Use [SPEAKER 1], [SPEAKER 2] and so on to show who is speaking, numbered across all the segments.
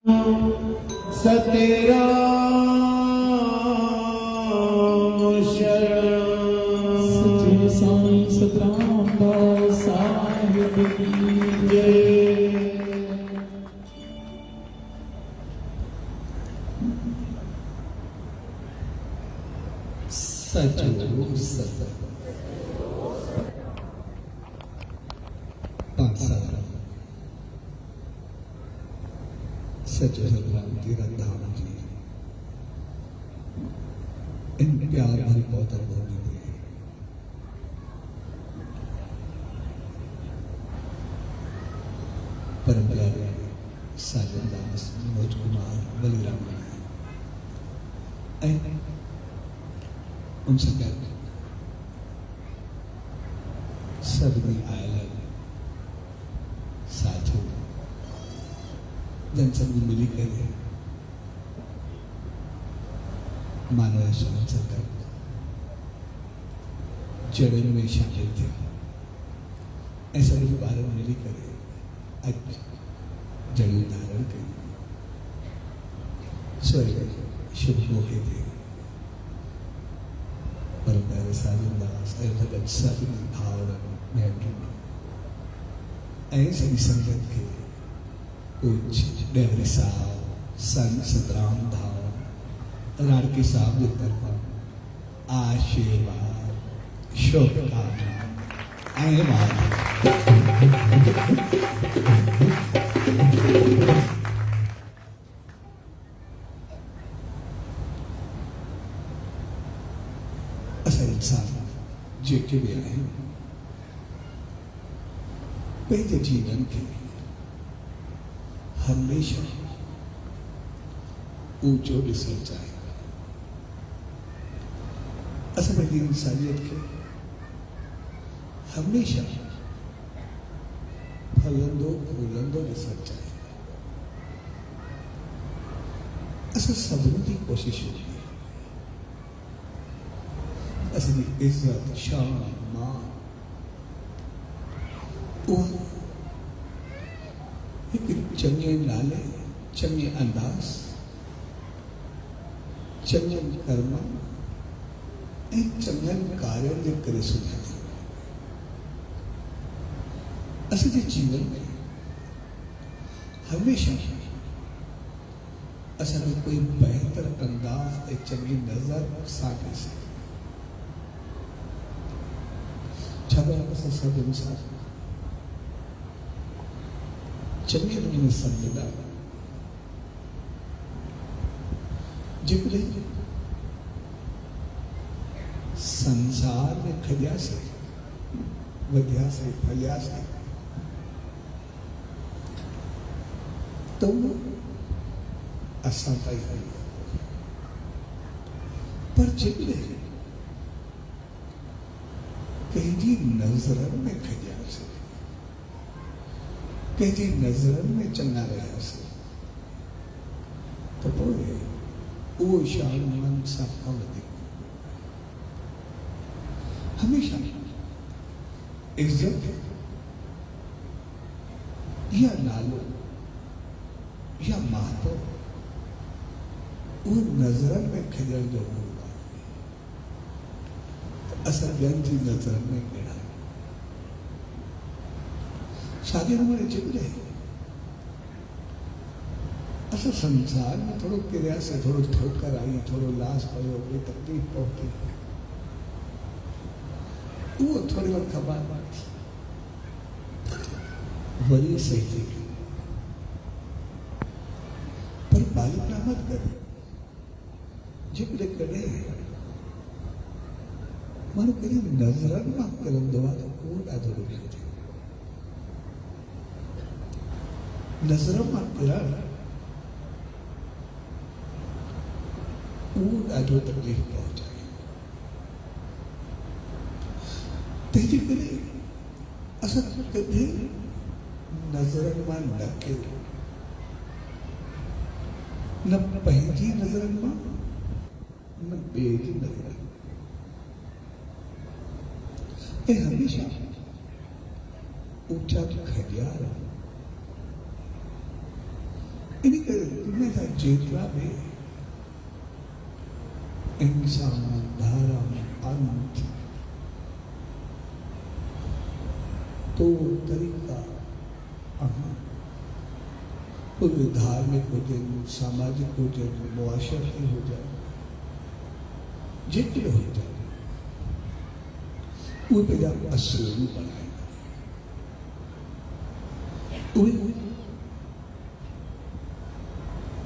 [SPEAKER 1] सतेरा शरण
[SPEAKER 2] सच्चे साईं सतराम दास साहिब की जय।
[SPEAKER 1] सचो सत सचो सतराम तेरा धाम जी इन प्यार भरी बहुत भूमि में परम प्यारे साजन दास मनोज कुमार बलिराम उनसे क्या सदमी आयल साधु जनसंघ मिली करे मानव संसद जड़न में शामिल थे ऐसा भी भारत मिली करे आज जड़ी धारण करी स्वर्ग शुभ मोहे थे परम प्यारे साजन दास भगत सब भावना में ऐसे ही संगत के उच्च डेवरी साहब संत सतराम धाम राड़की साहब की तरफ आशीर्वाद शुभकामना ऐसा इंसान जेके भी आए पहले जीवन के हमेशा ऊंचो ॾिसणु चाहींदा असां पंहिंजी इंसानियत खे हमेशा फलंदो फूलंदो ॾिसणु चाहींदा असां सभिनी जी कोशिशि हूंदी आहे असांजी इज़त शान मान उहा हिकु चङे नाले चङे अंदाज़ चङनि कर्म ऐं चङनि कार्यनि जे करे सुञाणी असांजे जीवन में हमेशा असांखे कोई बहितर अंदाज़ ऐं चङी नज़र सां ॾिसे छाकाणि असां सभु इंसान चङे नमूने सम्झंदा जेकॾहिं संसार में खॼियासीं वधियासीं फलियासीं त उहो असां ताईं हली पर जेकॾहिं कंहिंजी नज़रनि में खॼियासीं कंहिंजी नज़रनि में चङा रहियासीं त पोइ उहो शान मन सां खां वधीक हमेशा इज़त या नालो या महत्व उहो नज़रनि में खॼण जो हूंदो आहे त असां ॿियनि जी नज़रनि में कहिड़ा साॻे नमूने जेकॾहिं असां संसार में थोरो किरियासीं थोरो ठोकर आई थोरो लास पियो कोई तकलीफ़ पहुती उहो थोरी वक़्त खां बाद वरी सही थी गई पर बालिका मत करे जेकॾहिं कॾहिं माण्हू कॾहिं नज़रनि मां किरंदो आहे त उहो ॾाढो ॾुखियो थिए नज़र मां किरण उहो ॾाढो तकलीफ़ पहुचाए तंहिंजे करे असां कॾहिं नज़रनि मां न किरो न पंहिंजी नज़रनि मां न ॿिए जी नज़रनि ऐं हमेशा ऊंचा खॼिया इन करे दुनिया जा जेतरा भी इंसान धर्म अंत तो तरीका कोई धार्मिक हो जाए, सामाजिक हो जाए, मुआशरती हो जाए, जितने हो जाए वो पे आप असुर बनाएगा।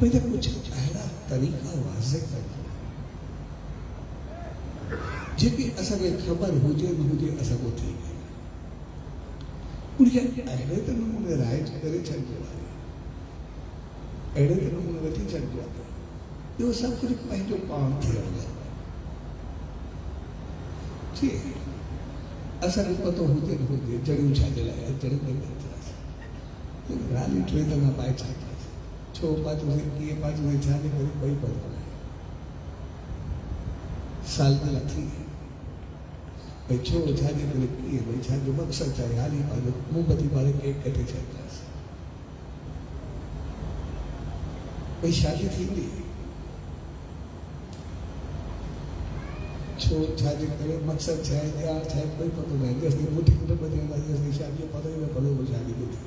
[SPEAKER 1] पहले कुछ अहिड़ा तरीका वाज़े करना जेकी असांखे ख़बर हुजे न हुजे असांखो थी वञे, उनखे अहिड़े त नमूने राइट करे छॾिबो आहे, अहिड़े त नमूने वठी छॾिबो आहे, ॿियो सभु कुझु पंहिंजो पाण थियणु लॻो। जी असांखे पतो हुजे न हुजे जड़ियूं छा जे लाइ जड़ियूं करे थियासीं, राली टे दफ़ा पाए छा कयासीं, छो पातोसीं, कीअं पातोसीं, छा जे करे कोई पतो न आहे। साल भला थी भई छो छा जे करे कीअं, भई छा जो मक़सदु छा आहे, हाली पंहिंजो मोमबती वारे केक कटे छॾींदासीं, भई शादी थींदी छो छा जे करे, मक़सदु छा आहे, ॼाण छा आहे, कोई पतो न आहे। जेसिताईं मुठी कुटुंब ॾींदासीं जेसिताईं शादीअ पतो ई न पवंदो भई शादी बि थी।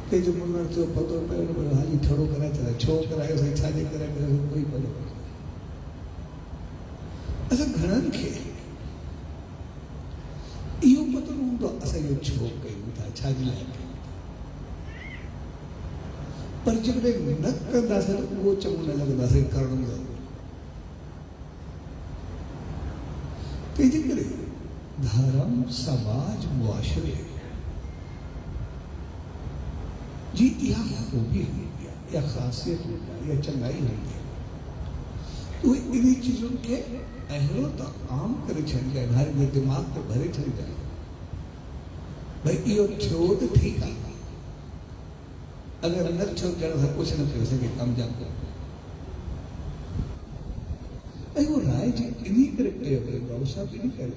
[SPEAKER 1] कंहिंजो मुनण थियो पतो पियो न पियो, हाली थोरो कराए छॾियो, छो करायोसीं, छा जे करे कयोसीं, कोई पतो न। असां घणनि खे इहो पतो न हूंदो असां इहो छो कयूं था, छा जे लाइ कयूं था, पर जेकॾहिं न कंदासीं त उहो चङो न लॻंदासीं करणु ज़रूरी। तंहिंजे करे धर्म समाज मुआशरे जी इहा खूबी हूंदी आहे, इहा ख़ासियत हूंदी आहे, इहा चङाई हूंदी आहे। उहे इन चीज़ुनि खे अहिड़ो त आम करे छॾींदा आहिनि, हर जे दिमाग़ ते भरे छॾींदा आहिनि, भई इहो थियो त ठीकु आहे, अगरि न थियो ॼण सां कुझु न थियो सघे कामयाबु कयो। ऐं उहो राय जी इन करे कयो वेंदो आहे, सभु इन करे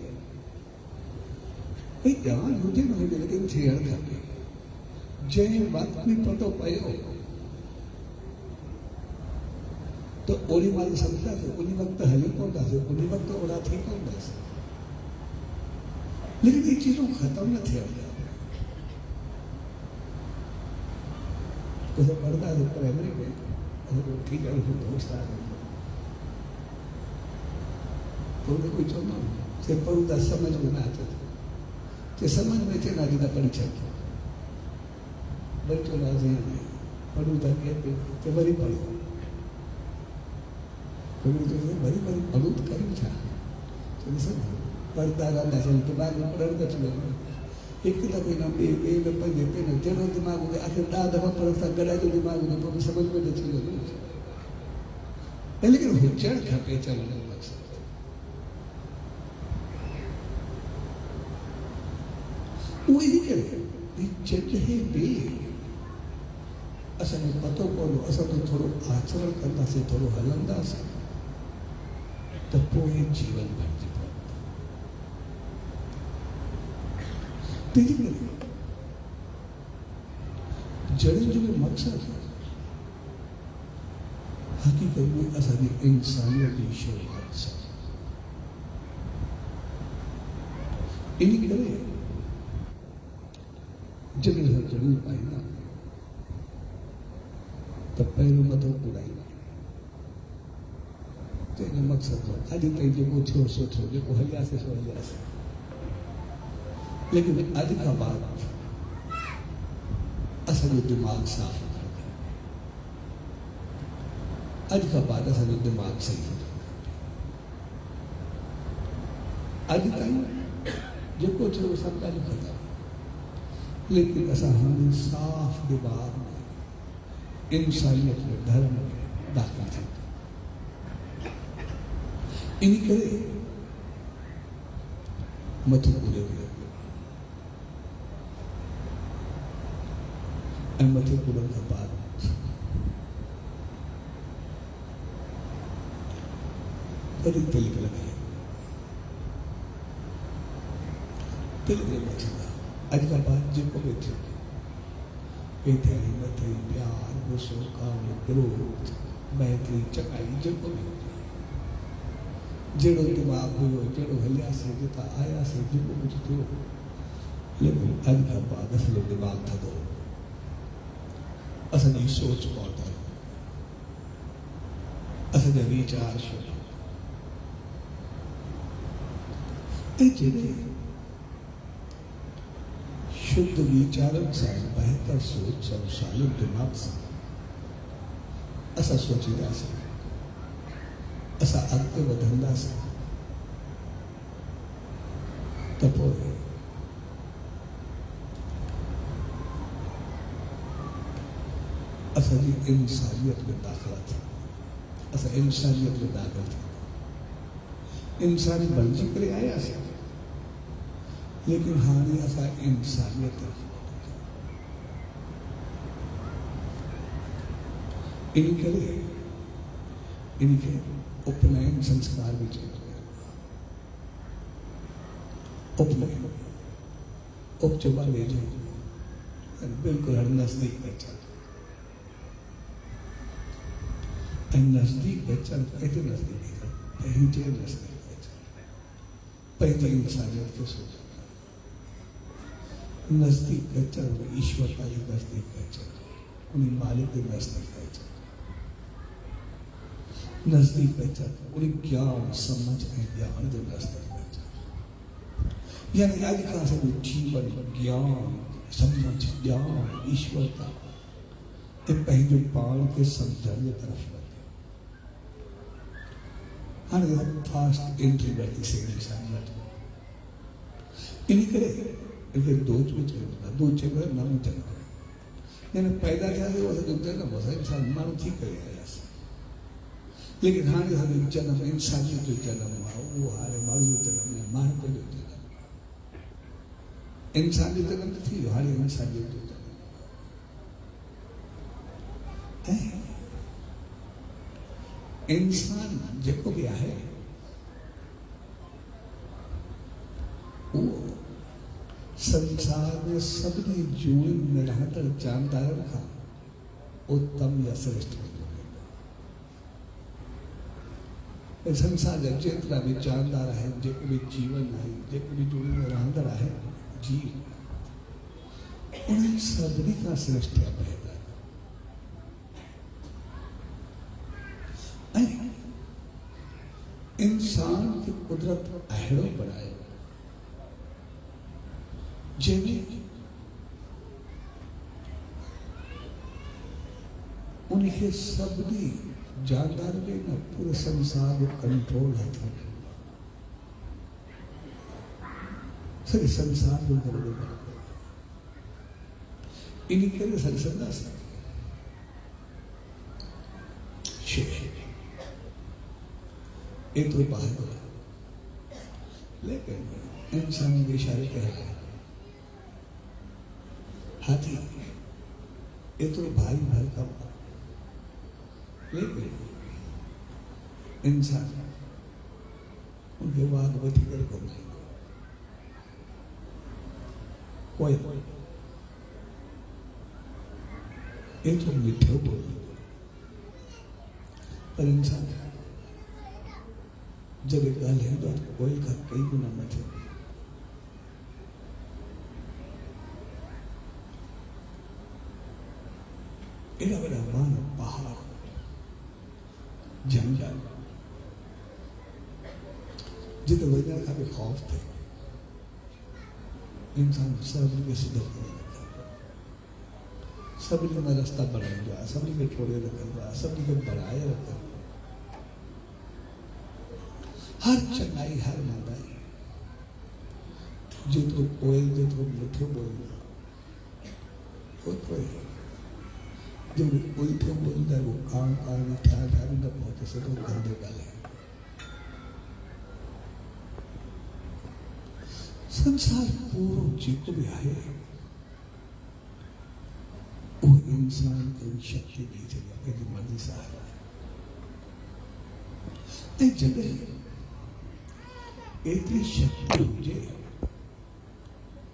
[SPEAKER 1] भई ॼाण हुजे न हुजे लेकिन थियणु खपे। जंहिं वक़्त में पतो पियो तो ओड़ी महिल सम्झंदासीं, उन वक़्तु हली पवंदासीं, उन वक़्तु ओड़ा थी पवंदासीं, लेकिन ये चीज़ों ख़त्म न थियण खपे। कुझु पढ़ंदासीं प्राइमरी में, ठीकु आहे दोस्त आहे तो उन्हें कोई चवंदो से पढ़ूं था समझ में न अचे थो, समझ में अचे न अचे त पढ़ी छॾियो, वरी चवंदासीं पढ़ूं था के वरी पढ़ो, वरी वरी पढ़ूं त कयूं छा, पढ़ंदा रहंदासीं दिमाग़ में पढ़णु अची वेंदो, हिकु दफ़ो न ॿिए न पंजे ते न जहिड़ो दिमाग़ हुजे, आख़िर 10 दफ़ा पढ़ण सां गॾाइजो दिमाग़ हुजे पोइ बि समझ में न अची वेंदो, लेकिन हुजणु खपे चवण जो मक़सदु। उहो इन करे जॾहिं बि असांखे पतो पवंदो, असां तो थोरो आचरण कंदासीं, थोरो हलंदासीं त पोइ जीवन भरिजी पवंदो। तंहिंजे करे जड़ियुनि जो बि मक़सदु हक़ीक़त में असांजी इंसानियत जी शुरूआत सां, इन करे जॾहिं असां जड़ियूं पाईंदा त पहिरियों मथो उड़ाईंदा, तंहिंजो मक़सदु अॼु ताईं जेको थियो सो थियो, जेको हलियासीं सो हलियासीं, लेकिन अॼु खां बाद असांजो दिमाग़ साफ़ करणु खपे, अॼु खां बाद असांजो दिमाग़ सही हुजणु खपे। अॼु ताईं जेको थियो सभु ॻाल्हियूं ख़तमु, लेकिन असां हाणे साफ़ दिमाग़ में इंसानियत में धर्म में दाख़िल थी, इन करे मथो उड़े वियो ऐं मथे उड़ण खां बाद वरी तिलक लॻायो, तिलक मथंदा अज का बात जेको भी थे हिते मथे प्यार गुस्सो काम क्रोध मैत्री चकाई जेको भी जहिड़ो दिमाग़ हुयो जहिड़ो हलियासीं जितां आयासीं जेको कुझु थियो लेकिन अॼु खां बाद असांजो दिमाग़ थधो असांजी सोच पहुता असांजा वीचार शुद्ध ऐं जॾहिं शुद्ध वीचारनि सां बहितर सोच सां सालिम दिमाग़ सां असां सोचींदासीं असां अॻिते वधंदासीं त पोइ असांजी इंसानियत में दाख़िला थी असां इंसानियत में दाख़िल थी इंसान बणिजी करे आयासीं लेकिन हाणे असां इंसानियत इन करे इनखे उपनयन संस्कार भी चाहिए उपनयन उपचबा ले जाओ बिल्कुल हर नजदीक बच्चा नजदीक बच्चा कैसे नजदीक पहचे नजदीक बच्चा पहले इंसानियत के सोच नजदीक बच्चा ईश्वर का भी नजदीक बच्चा उन्हें मालिक के नजदीक बच्चा नजदीक बच्चा उन्हें ज्ञान समझ ज्ञान के नजदीक बच्चा यानी आज का सभी जीवन ज्ञान समझ ज्ञान ईश्वरता पंहिंजो पाण के समझण की तरफ वधे हाणे फास्ट एंट्री वरिती से इंसानियत इन करे इनके दोच में चलो दो चेंबर नव जन्म यानी पैदा थिया वो जन्म हो इंसान माण्हू थी करे आयासीं लेकिन हाणे हर जन्म इंसानियत जो जन्म आहे उहो हाणे माण्हू जो जन्म न माण्हू जो जन्म इंसान जो जन्म थी वियो हाणे इंसानियत जो जन्म इंसान जेको भी आहे उहो संसार में सभिनी जून में रहंदड़ जानदारनि खां उत्तम या श्रेष्ठ संसार जा जेतिरा भी जानदार आहिनि जेके भी जीवन आहिनि जेके भी जून में रहंदड़ आहिनि जीव उन्हनि सभिनी खां श्रेष्ठ आहे पैदा इंसान की कुदरत अहिड़ो बनायो जंहिंमें उनखे सभिनी जानदार में न पूरे संसार जो कंट्रोल हथ में सॼे संसार जो दर्जो इन करे संदासीं एतिरो बहादुर लेकिन इंसान के इशारे कह हाथी एतिरो भारी भरकम लेकिन इंसान उनके वाग वठी करे घुमाईंदो कोई एतिरो मिठो बोलींदो पर इंसान जब एक ॻाल्हाईंदो आहे त कोई खां कई गुना मथे एॾा वॾा मान पहाड़ जंगल जिते वञण खां बि ख़ौफ़ थिए इंसान सभिनी खे सिधो करे रखंदो सभिनी में रस्ता बनाईंदो आहे सभिनी खे छोड़े रखंदो आहे सभिनी खे बढ़ाए रखंदो हर चंगाई हर मंदाई जेतिरो कोई जेतिरो मिठो बोलींदो ओतिरो ई जो उल्टो बोलींदा वो कान कान ठा ठा न पहुंचे सॼो गंदो ॻाल्हाए संसार पूरो जेको भी आहे वो इंसान खे शक्ति ॾेई छॾी आहे पंहिंजी मर्ज़ी सां ऐं जॾहिं एतिरी शक्ति हुजे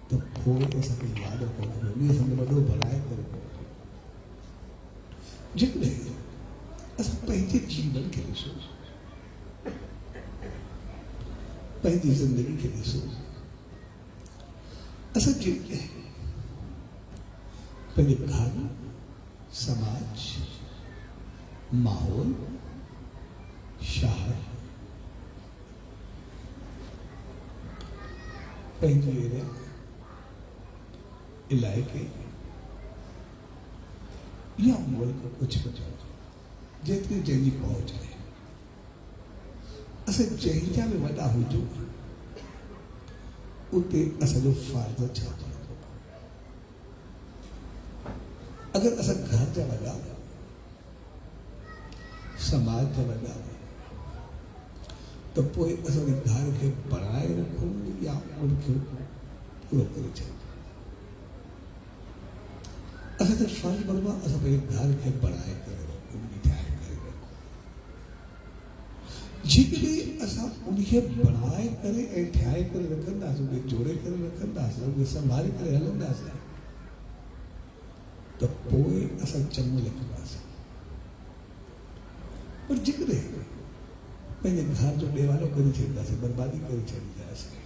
[SPEAKER 1] तो पोइ असांखे यादि रखणु खपे उन सां वॾो भलाए करे जेकॾहिं असां पंहिंजे जीवन खे ॾिसो पंहिंजी ज़िंदगी खे ॾिसो असां जेकॾहिं पंहिंजे घर समाज माहौल शहर पंहिंजे एरिया इलाइक़े या मुल्क कुझु बि जेतिरी जंहिंजी पहुच आहे असां जंहिंजा बि वॾा हुजूं उते असांजो फ़र्ज़ छा पवंदो अगरि असां घर जा वॾा समाज जा वॾा त पोइ असां उन घर खे बणाए रखूं या उनखे पूरो करे छॾूं असांजो फ़र्ज़ बनंदो आहे असां पंहिंजे घर खे बणाए करे रखूं ठाहे करे रखूं जेकॾहिं असां उनखे बणाए करे ऐं ठाहे करे रखंदासीं उनखे जोड़े करे रखंदासीं उनखे संभाले करे हलंदासीं त पोइ असां चङो लिखंदासीं पर जेकॾहिं पंहिंजे घर जो ॾेवालो करे छॾींदासीं बर्बादी करे छॾींदासीं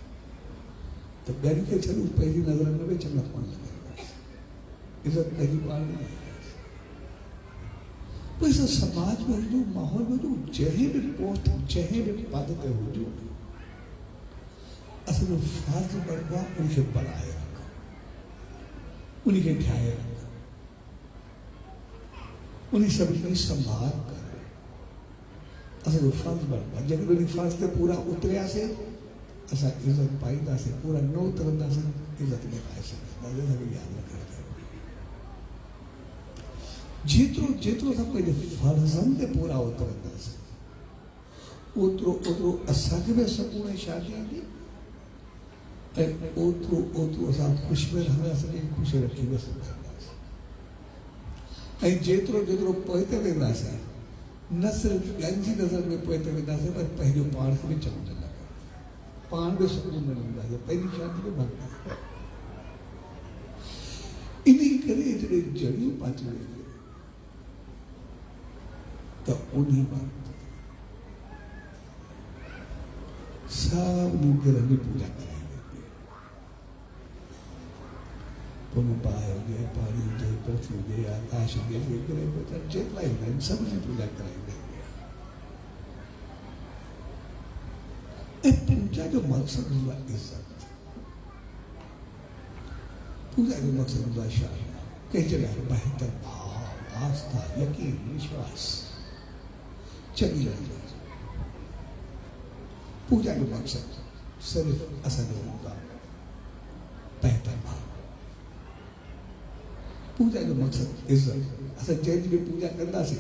[SPEAKER 1] त ॿियनि खे छॾूं पंहिंजी नज़र में बि चङा कोन लॻाईंदासीं इज़त पंहिंजी पाण न पोइ असां समाज में हुजूं माहौल में हुजूं जंहिं बि पोस्ट जंहिं बि पद ते हुजूं असांजो फ़र्ज़ बनंदो आहे उनखे बणाए रखूं उनखे ठाहे रखूं उन सभिनी संभाल करे असांजो फ़र्ज़ बनंदो आहे जेकॾहिं उन फ़र्ज़ ते पूरा उतरियासीं असां इज़त पाईंदासीं पूरा न उतरंदासीं इज़त न पाए सघंदासीं असांखे यादि रखणु ज़रूरी आहे जेतिरो असां पंहिंजे फ़र्ज़नि ते पूरा उतरंदासीं ओतिरो असांखे बि सुकून ऐं शांती ईंदी ऐं ओतिरो असां ख़ुशि में रहंदासीं ऐं ख़ुशि रखी बि सघंदासीं ऐं जेतिरो पोइ ते वेंदासीं न सिर्फ़ु ॿियनि जी नज़र में पोइ ते वेंदासीं पर पंहिंजो पाण खे बि चङो न लॻंदो पाण बि सुकून में रहंदासीं पंहिंजी शांती बि भरंदासीं इन करे जॾहिं जड़ियूं पाती वेंदियूं त उन वक़्तु सभिनी ग्रह जी पूजा कराई वेंदी पुन पाए हुजे पाणी हुजे पृथ्वी हुजे आकाश हुजे ग्रह जेतिरा ई हूंदा आहिनि सभिनी जी पूजा कराई वेंदी आहे ऐं पूजा जो मक़सदु हूंदो आहे इज़त पूजा जो मक़सदु हूंदो आहे छा कंहिंजे लाइ बहितर भाव आस्था यकीन विश्वास चङी रहंदी पूजा जो मक़सदु सिर्फ़ु असांजो हूंदो आहे बहितर भाव पूजा जो मक़सदु इज़त असां जंहिंजी बि पूजा कंदासीं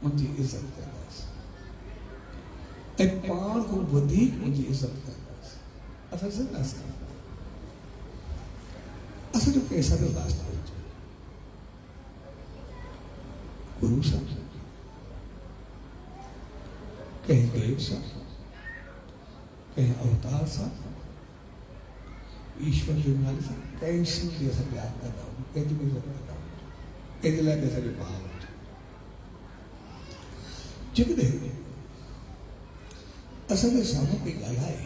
[SPEAKER 1] उनजी इज़त कंदासीं ऐं पाण खां वधीक उनजी इज़त कंदासीं असां सिंधासीं असांजो कंहिंसां बि वास्तो हुजे गुरू सां कंहिं देव सां कंहिं अवतार सां ईश्वर जे नाले सां कंहिंसां बि असां प्यार कंदा आहियूं कंहिंजी बि इज़त कंदा आहियूं कंहिंजे लाइ बि असांजो भाव हुजे जेकॾहिं असांजे साम्हूं कोई ॻाल्हाए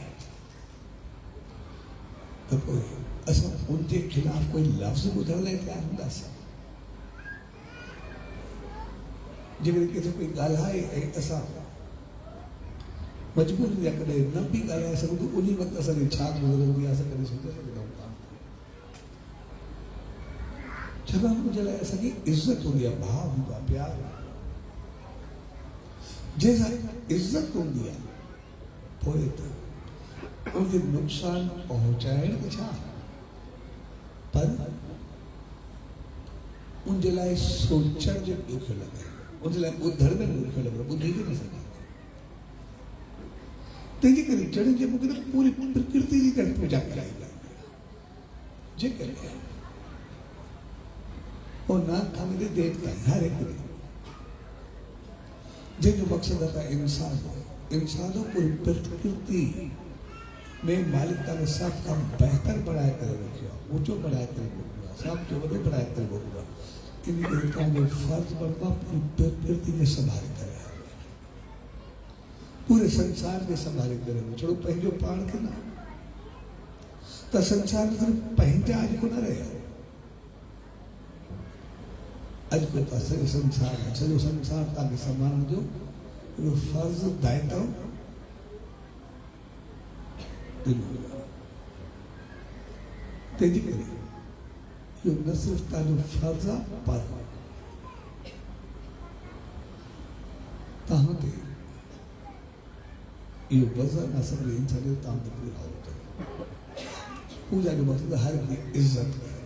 [SPEAKER 1] त पोइ असां उनजे खिलाफ़ कोई लफ़्ज़ ॿुधण लाइ तयारु हूंदासीं जेकॾहिं किथे कोई ॻाल्हाए ऐं असां मजबूरी जा कॾहिं न बि ॻाल्हाए सघूं त उन वक़्तु असांजी छा गुज़रंदी आहे असां कॾहिं सोचे सघंदा आहियूं छाकाणि उनजे लाइ असांजी इज़त हूंदी आहे भाव हूंदो आहे प्यारु जंहिंसां इज़त हूंदी आहे पोइ त उनखे नुक़सानु पहुचाइण त छा पर उनजे लाइ सोचण जो ॾुख लॻे उनजे लाइ ॿुधण में ॾुख लॻे ॿुधी बि न सघे तंहिंजे करे जड़ जे मूंखे त पूरी प्रकृति जी ॼण पूजा कराईंदा जेकॾहिं उहो न खाने देवता हर हिकु जंहिंजो मक़सदु आहे इंसान हो पूरी प्रकृति मैं मालिक तव्हांखे सभु कमु बहितर बणाए करे रखियो आहे, ऊचो बणाए करे मोकिलियो आहे, सभु जो वॾो बणाए करे मोकिलियो आहे। इन करे तव्हांजो फर्ज़ बनंदो आहे पूरी प्रकृति खे संभाले करे, पूरे संसार खे संभाले करे छड़ो पंहिंजो पाण खे न। त संसार में सिर्फ़ पंहिंजा अॼु न रहिया, अॼु को त सॼो संसार आहे, सॼो संसार तव्हांखे संभालण जो इहो फर्ज़ दायित्व तंहिंजे करे इहो न सिर्फ़ु तव्हांजो फर्ज़ आहे, पर तव्हां ते इहो वज़न आहे सभिनी इंसान जो तव्हां ते पूरा हुजे। पूजा जो मतिलबु हर की इज्जत करे,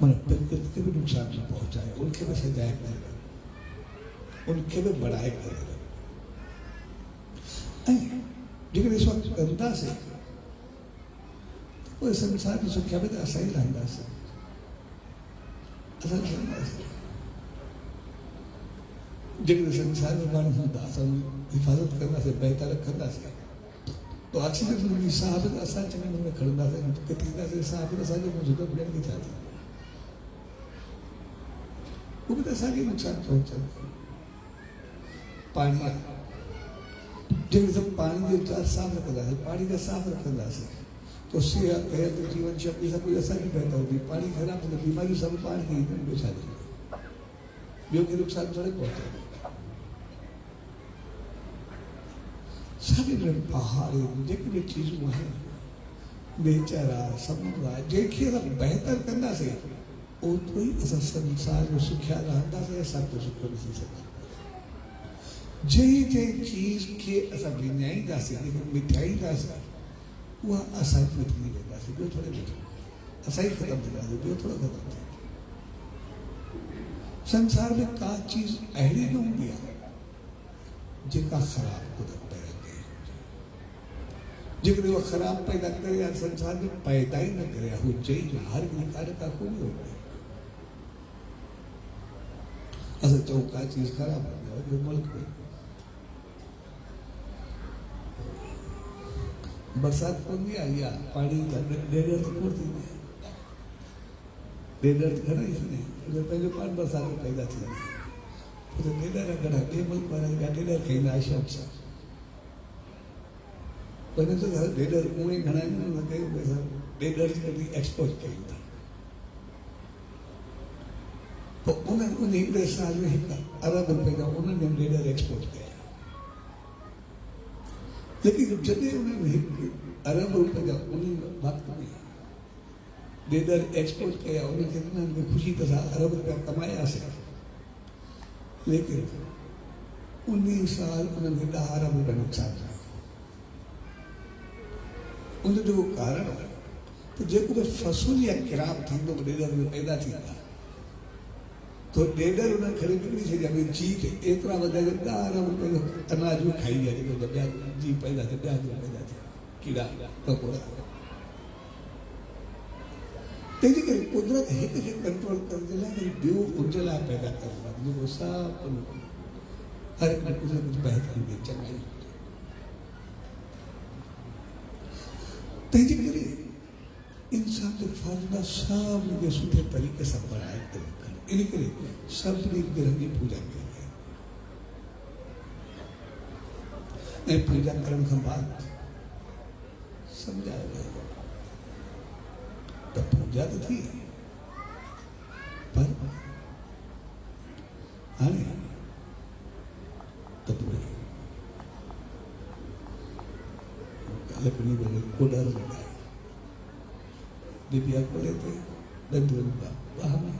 [SPEAKER 1] मन प्रकृति खे बि नुक़सान न पहुचाए, उनखे बि सजाए करे, उनखे बि बढ़ाए करे। ऐं जेकॾहिं इस वक़्तु कंदासीं पोइ संसार जी सुख्या में त असां ई रहंदासीं, असां रहंदासीं। जेकॾहिं संसार में माण्हू हूंदा असां हिफ़ाज़त कंदासीं, बहितर रखंदासीं, तो ऑक्सीजन जी साह बि असां चङे नमूने खणंदासीं, किथे ईंदासीं साह बि असांजो मौजूदु ॿियनि खे छा थींदो, उहो बि त असांखे नुक़सानु पहुचंदो। पाणी जेकॾहिं सभु पाणी जो चार्ज साफ़ रखंदासीं, पाणी खे साफ़ रखंदासीं, तो सिहत हेल्थ जीवन शक्ति सभु कुझु असांजी बहितर हूंदी। पाणी ख़राबु हूंदो, बीमारियूं सभु पाण खे ईंदियूं, ॿियो छा थींदो, ॿियो खे नुक़सानु थोरे पहुचंदो। सभु पहाड़ जेके बि चीज़ूं आहिनि, नेचर आहे, समुंड आहे, जंहिंखे असां बहितर कंदासीं ओतिरो ई असां संसार में सुखिया रहंदासीं, सभु सुख ॾिसी सघंदासीं। जंहिं चीज़ खे असां विञाईंदासीं, मिटाईंदासीं, उहा असां मिटी वेंदासीं, ॿियो थोरे मिटी, असां ई ख़तमु थींदासीं, ॿियो थोरो ख़तमु थींदो। संसार में का चीज़ अहिड़ी न हूंदी आहे जेका ख़राबु ख़ुदि पैदा कई, जेकॾहिं उहा ख़राबु पैदा करे या संसार में पैदा ई न करे, हुजे ई न, हर काॾे का कोन हूंदी। असां चऊं का चीज़ ख़राबु हूंदी आहे, मुल्क में बरसाति पवंदी आहे या पाणी ॾेढ कोन थींदी आहे, ॾेढ घणा ई थींदी, पंहिंजो पाण बरसाति में पैदा थींदी आहे, पोइ त ॾेढ घणा ॿिए मुल्क वारा ॾेढ खाईंदा शौक़ सां, पर ॾेढ उहे घणा आहिनि न कयूं पैसा, ॾेढ कॾहिं एक्सपोर्ट कयूं था, पोइ उन हिकिड़े साल में हिकु अरब रुपए जा उन्हनि ॾेढ एक्सपोर्ट कया। लेकिन जॾहिं उन्हनि हिकु अरब रुपए जा उन वक़्त में ॾेढ एक्सपोर्ट कया, उनखे उन्हनि ख़ुशी त असां अरब रुपया कमायासीं, लेकिन उन साल उन्हनि खे 10 अरब रुपया नुक़सानु थियो। उनजो कारण आहे त जेको बि फ़सुल या किराब थींदो, ॾेढ में पैदा थींदा, तो ॾेढ उन्हनि खणी विकिणी छॾिया, भई जी एतिरा वधाए 10 अरब रुपए जो अनाज बि खाई विया, जेको ॿिया जी पैदा थिया, ॿिया जी पैदा थिया, कीड़ा ककोड़ा। तंहिंजे करे कुदरत हिकु खे कंट्रोल करण जे लाइ वरी ॿियो उन जे लाइ पैदा करणु आहे, जेको सभु हर हिकु कुझु न कुझु बहितरीन हुजे, चङाई हुजे। तंहिंजे करे इंसान जो फर्ज़ आहे सभिनी खे सुठे तरीक़े सां बढ़ाए करे रखणु। इन करे सभिनी ग्रहनि जी पूजा कई वई, ऐं पूजा करण खां बाद सम्झायो वियो त पूजा त थी, पर हाणे त पोइ लकड़ी में कोडर लॻाए, डिबिया खोले ते ॾंढो ॿाह में,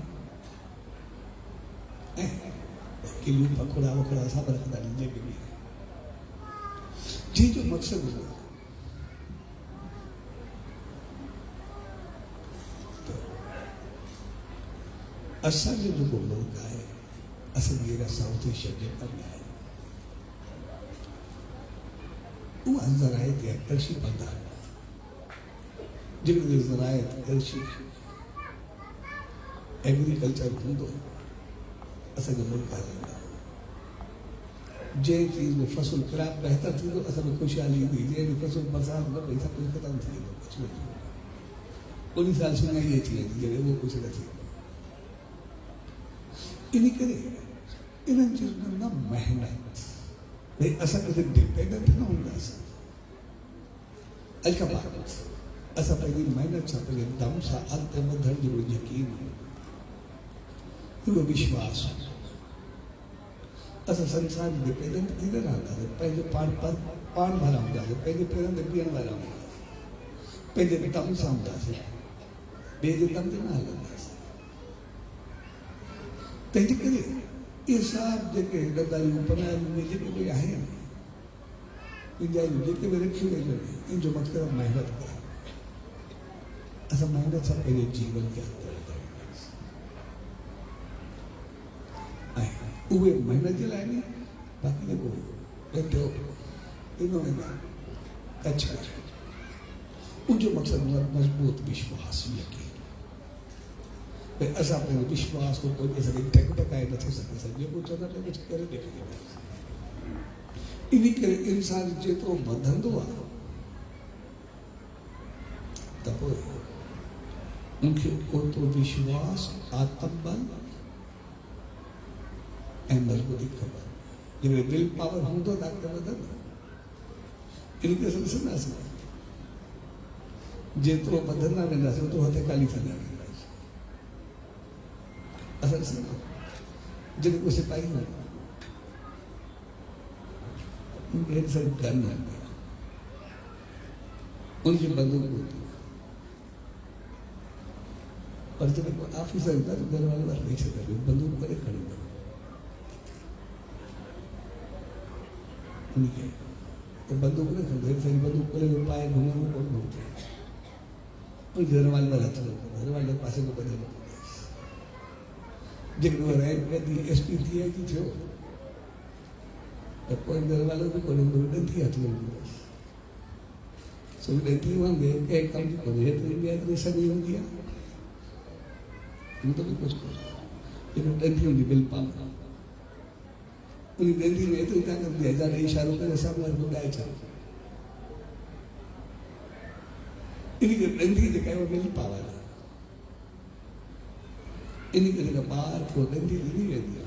[SPEAKER 1] ऐं किलियूं पकोड़ा वकोड़ा सभु रखंदा आहिनि, जेके बि जंहिंजो मक़सदु हुओ असांजो जेको मुल्क आहे, असांजी एरिया साउथ एशिया जेका बि आहे, उहा ज़राइत या कृषि प्रधान, जेकॾहिं ज़राइत कृषि एग्रीकल्चर हूंदो, असांजो मुल्क हलंदा। जे चीज़ में फसल क्रॉप बेहतर थी तो असल में खुशहाली थी जे फसल बरसात न पई सब कुछ खत्म थी कुछ न थी उन साल सुना ये थी जॾहिं वो कुछ न थी इन करे इन्हनि चीज़ुनि न मेहनत भई असां किथे डिपेंडेंट न हूंदासीं अॼु खां बाद असां पंहिंजी महिनत सां पंहिंजे दम सां अॻिते वधण जो यकीन उहो विश्वास असां संसार में डिपेंडेंट थी न रहंदासीं पंहिंजो पाण भरा हूंदासीं पंहिंजे पेरनि ते बीहण वारा हूंदासीं पंहिंजे दम सां हूंदासीं ॿिए जे दम ते न हलंदासीं तंहिंजे करे इहे सभु जेके हिकदारियूं पनायूं जेके बि आहिनि इंजायूं जेके बि रखियूं वेंदियूं आहिनि इन जो मतिलबु महिनत करणु असां महिनत सां पंहिंजे जीवन खे अॻिते वधाईंदासीं ऐं उहे महिनत जे लाइ नी बाक़ी जेको ॾंढो ॾिनो वेंदो कच्छ उनजो मक़सदु मज़बूत विश्वास यकीन भई असां पंहिंजे विश्वास को कोई असांखे टक टकाए नथो सघे जेको चवंदा कुझु करे ॾेखारींदासीं इन करे इंसान जेतिरो वधंदो आहे त पोइ उनखे ओतिरो विश्वास आत्मबल ऐं मज़बूती खबर जंहिंमें विल पावर हूंदो त अॻिते वधंदो इन करे असां ॾिसंदासीं जेतिरो वधंदा वेंदासीं ओतिरो हथ ख़ाली थींदा वेंदासीं असां ॾिसंदा जॾहिं को सिपाही हूंदो उनके सारी गन है उनकी बंदूक होती है पर जब ऑफिसर होता तो घर वाले बात नहीं सकते बंदूक पर खड़े हो उनके तो बंदूक नहीं खड़े सारी बंदूक पर पाए घूमे वो कौन घूमते और घर वाले बात घर वाले पासे को बदल जब वो रैंक पे दी एसपी दिया कि जो तो कोई घर वालों को कोई डंडी हाथ में बस सो डंडी वांगे के काम की कोई है तो इंडिया तो ऐसा नहीं हो गया तो भी कुछ कर ये डंडी होगी बिल पाम उन डंडी में तो इतना कर दिया जा रही इशारों पे सामने को गाय चल इनकी डंडी जो वो बिल पावर इनके जगह बाहर को डंडी नहीं ले दिया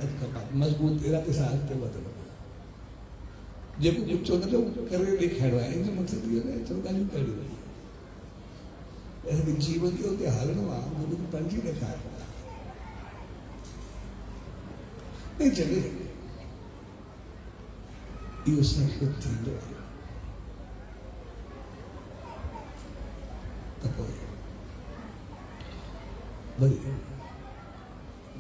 [SPEAKER 1] आज का बात मजबूत इरादे से आगे बढ़ो जेको कुछ चवंदा तो करे ॾेखारियो आहे इन जो मक़सदु इहो न चलो ॻाल्हियूं करियूं असांखे जीवन जो हुते हलणो आहे उनखे पंहिंजी ॾेखारियो आहे ऐं जॾहिं इहो सभु कुझु थींदो आहे त पोइ वरी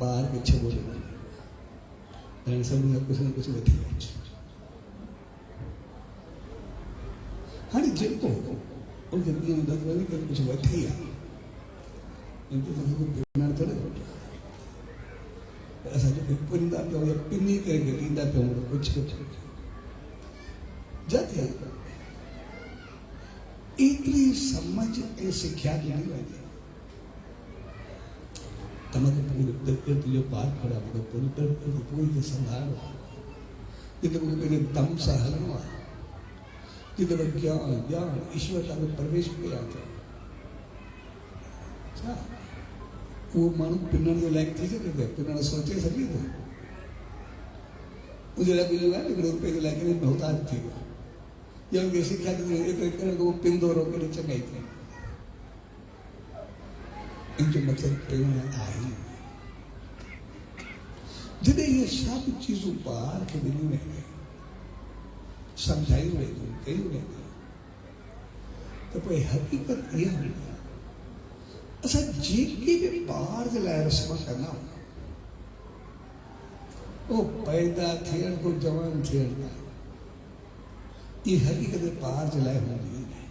[SPEAKER 1] ॿार खे छॾो ॾिनो सभिनी खां कुझु न कुझु वठी अचे हाणे जेको उनखे ॾींहं दफ़ो वञी करे कुझु वठी आहे असां जेके पुरींदा पियूं या पिनी करे ॾींदा पियूं कुझु कुझु जाते एतिरी समझ ऐं सिख्या ॾिनी वञे तव्हांखे पूरी प्रकृति जो पार खड़ा पूरी प्रकृति पूरी खे संभालणो आहे जिते मूंखे पंहिंजे दम सां हलणो आहे जिते ज्ञान ज्ञान ईश्वर तव्हांखे प्रवेश कया थो छा उहो माण्हू पिनण जे लाइक़ु थी सघे थो पिनण सोचे सघे थो मुंहिंजे लाइ इहो आहे हिकिड़ो रुपए जे लाइ केॾे बहुताज थी वियो या उनखे सिखिया ॾिनी एतिरे करे उहो पिंदो रहो केॾी चङाई थी इन जो मतिलबु प्रेम आहे जॾहिं इहे सभु चीज़ूं ॿार खे ॾिनियूं वेंदियूं सम्झायूं वेंदियूं कयूं वेंदियूं त पोइ हक़ीक़त इहा हूंदी आहे असां जेके बि ॿार जे लाइ रस्म कंदा आहियूं उहो पैदा थियण खां जवान थियण ताईं इहे हक़ीक़त ॿार जे लाइ हूंदियूं आहिनि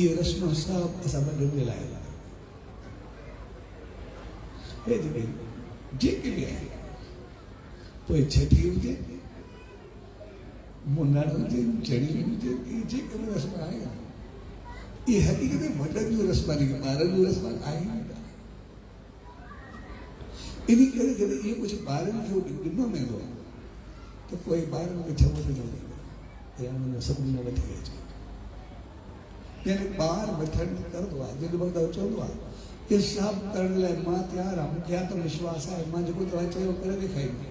[SPEAKER 1] ये रस्म सब असां वॾनि जे लाइ जेके बि आहिनि पोइ छठी हुजे मुनण हुजे चड़ी हुजे इहे जेके बि रस्म आहिनि इहे हक़ीक़त वॾनि जूं रस्म आहिनि ॿारनि जूं रस्म आहिनि इन करे जॾहिं इहो कुझु ॿारनि खे ॾिनो वेंदो आहे त पोइ ॿारनि खे छवो ॾिनो वेंदो आहे या हुन सभिनी में वठी अचे यानी ॿार वठण करंदो आहे जेॾी महिल चवंदो आहे इहे सभु करण लाइ मां तयारु आहियां मूंखे आत्मविश्वास आहे मां जेको तव्हां चयो करे ॾेखारींदुमि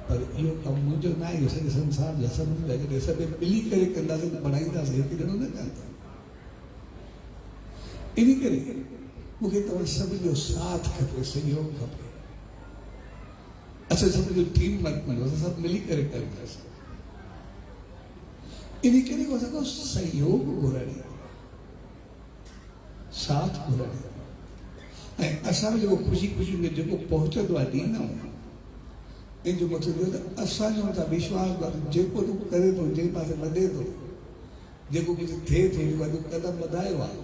[SPEAKER 1] पर इहो कमु मुंहिंजो न आहे इहो सॼे संसार जा सभिनी लाइ जॾहिं सभु मिली करे कंदासीं त बणाईंदासीं हिकु ॼणो न कंदा इन करे मूंखे तव्हां सभिनी जो साथ खपे सहयोग खपे असां सभिनी जो टीम वर्क कंदो असां सभु मिली करे कंदासीं इन करे असांखां सहयोग घुरणी साथ घुरणी ऐं असां बि जेको ख़ुशी ख़ुशी में जेको पहुचंदो आहे ॾींदो इन जो मक़सदु इहो त असांजो मथां विश्वास आहे जेको तूं करे थो जंहिं पासे वधे थो जेको कुझु थिए थो जेको तूं कदम वधायो आहे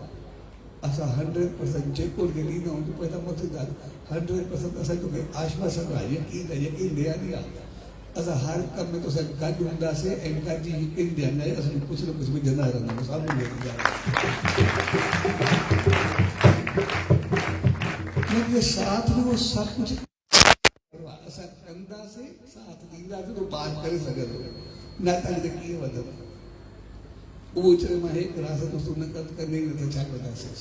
[SPEAKER 1] असां 100% जेको खे ॾींदा आहियूं त पंहिंजा मक़सदु आहे 100% असां तोखे आश्वासन आहे यकीन ॾियारी आहे असां हर कम में तोसां गॾु हूंदासीं ऐं गॾिजी यकीन ॾियारी आहे असां कुझु न कुझु विझंदा रहंदासीं साम्हूं वेंदा साथ में उहो सभु कुझु असां कंदासीं साथ ॾींदासीं तो ॿार करे सघंदो न त कीअं वधंदो उहो चयो मां हे करांसि तो तूं न कंदे न त छा कंदासीं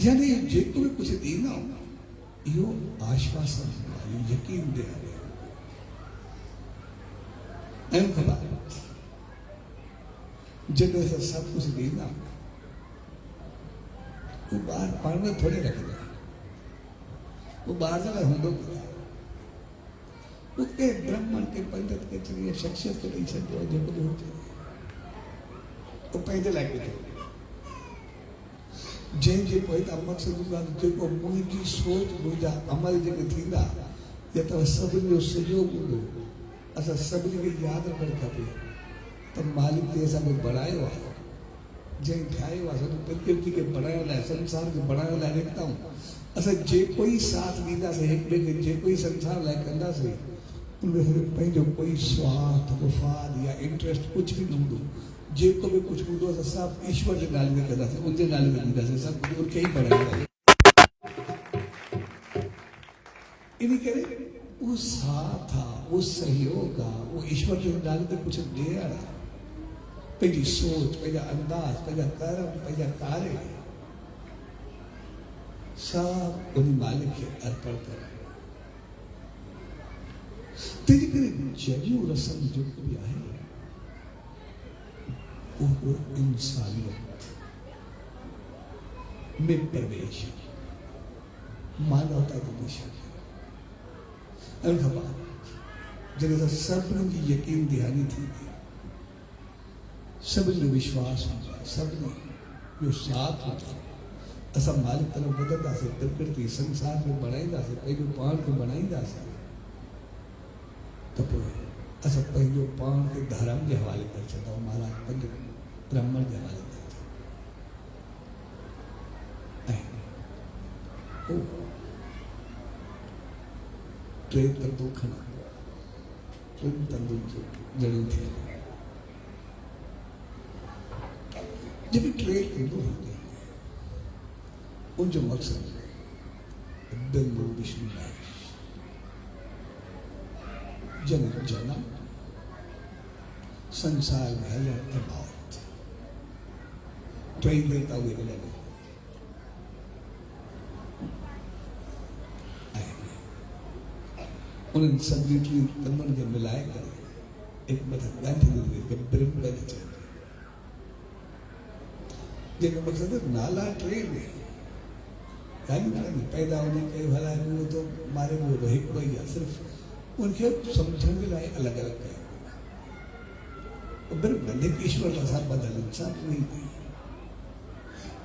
[SPEAKER 1] यानी जेको बि कुझु ॾींदा इहो आश्वासन इहो यकीन ॾियारे ऐं ख़बर जॾहिं असां सभु कुझु ॾींदा उहो ॿार पाण में थोरे रखंदा वो ॿार जे लाइ हूंदो उते ब्राह्मण के पंडित के चङी शख्सियत खे ॾेई छॾियो आहे जेको बि हुजे उहो पंहिंजे लाइ किथे जंहिंजे पोइ तव्हां मक़सदु हूंदो आहे जेको मुंहिंजी सोच मुंहिंजा अमल जेके थींदा या तव्हां सभिनी जो सहयोग हूंदो असां सभिनी खे यादि रखणु खपे त मालिक ते असांखे बणायो आहे जंहिं ठाहियो आहे सॼी प्रकृति खे बणाइण लाइ संसार खे बणाइण लाइ निकिता आहियूं असां जेको ई साथ ॾींदासीं हिक ॿिए खे जेको ई संसार लाइ कंदासीं उनमें पंहिंजो कोई स्वार्थ मुफ़ाद या इंट्रस्ट कुझु बि न हूंदो जेको बि कुझु हूंदो असां सभु ईश्वर जे नाले में कंदासीं उनजे नाले में ॾींदासीं सभु कुझु उनखे ई बणाईंदासीं इन करे उहो साथ आहे उहो सहयोग आहे उहो ईश्वर जे नाले ते कुझु ॾियण आहे पंहिंजी सोच पंहिंजा अंदाज़ पंहिंजा कर्म पंहिंजा कार्य सब उन मालिक के अर्पण करें तेरे करे जरियो रसम जो भी आहे वो इंसानियत में प्रवेश मानवता की दिशा अनखबा जगह सभिनी जी यकीन दहानी थी सभिनी विश्वास होगा सभिनी जो साथ होगा असां मालिक तरफ़ वधंदासीं प्रकृति संसार में बणाईंदासीं पंहिंजो पाण खे बणाईंदासीं त पोइ असां पंहिंजो पाण खे धर्म जे हवाले करे छॾूं महाराज पंज ब्राह्मण जे हवाले करे छॾूं ऐं टे तंदू खणा टिनि तंदुनि जो जड़ियूं थियनि जॾहिं टे तंदू हूंदे उनजो मक़सदु ब्रह्म विष्णु जन जनम संसार में हलण ऐं मौत टई देवता उहे मिलनि ऐं उन्हनि सभिनी टिनि तंदुनि खे मिलाए करे हिकु मथां ॻंढ ॾिनी ब्रह्म ॻंढ चइबो जंहिंजो मक़सदु नाला टे में पैदा होने के भला वो तो मारे वो तो एक ही है सिर्फ उनके समझने के लिए अलग अलग है फिर बंदे ईश्वर का साथ बदल इंसान नहीं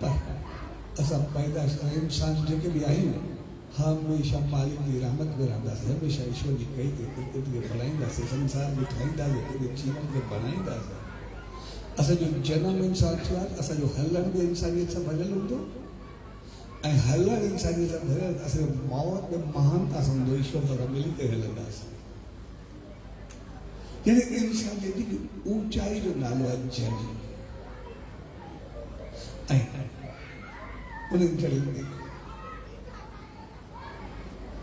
[SPEAKER 1] पर असा पैदा इंसान जो के भी आई हमेशा मालिक की रहमत में रहंदा से हमेशा ईश्वर की कई के प्रकृति के बनाईंदा से संसार में ठाहींदा से पूरे जीवन के बनाईंदा से असा जो जन्म इंसान थियो असा जो हलण में इंसानियत से भरियल हूंदो ऐं हलण इंसानियत सां भरियल असां मौत में महानता सम्झो ईश्वर सां मिली करे हलंदासीं यानी इंसानियत जी ऊंचाई जो नालो आहे जन ऐं उन्हनि जड़ियुनि में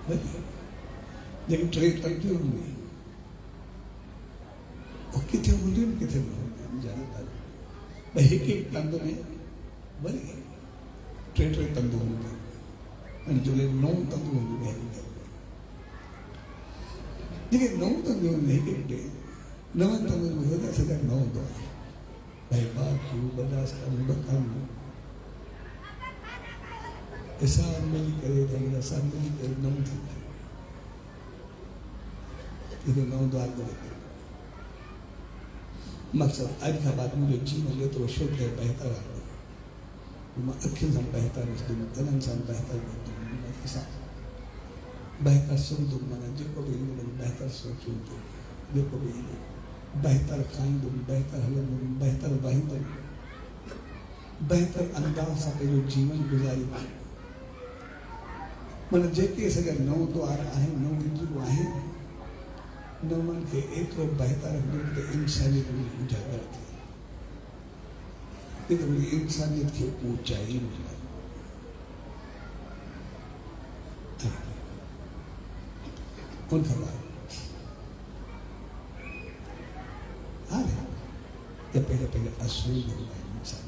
[SPEAKER 1] लेकिन ट्रेन तक नहीं और कितने होंगे कितने न होंगे जानता भाई एक तंद में बड़ी ट्रे तंदू होंगे जो नौ तंदू होंगे लेकिन नौ तंदू नहीं के नव तंदू में होता सदा नौ दो भाई बाप क्यों बदास का मुबकन ऐसा मिल करे तो ऐसा मिल करे नौ थी ये नौ द्वार करे मकसद आज का बात मुझे जीवन ले तो शुद्ध है बेहतर है मैं अखिल हम बेहतर उस दिन तन इंसान बेहतर करता हूँ मैं किसा बेहतर सुन दूँ मैंने जिनको भी लोग बेहतर सोचूं तो जिनको भी बेहतर खाई दूँ बेहतर हल दूँ बेहतर वही दूँ बेहतर अंदाज से जो जीवन गुजारी मैंने जेके सगर नौ द्वार आहे नौ इंद्रियों आहे नमन के एतरो बेहतर हूँ तो इंसानियत में उजागर थी ये तो मुझे इंसानियत की ऊंचाई मिला कौन खबर आ रहे ये पहले पहले असूल होगा इंसान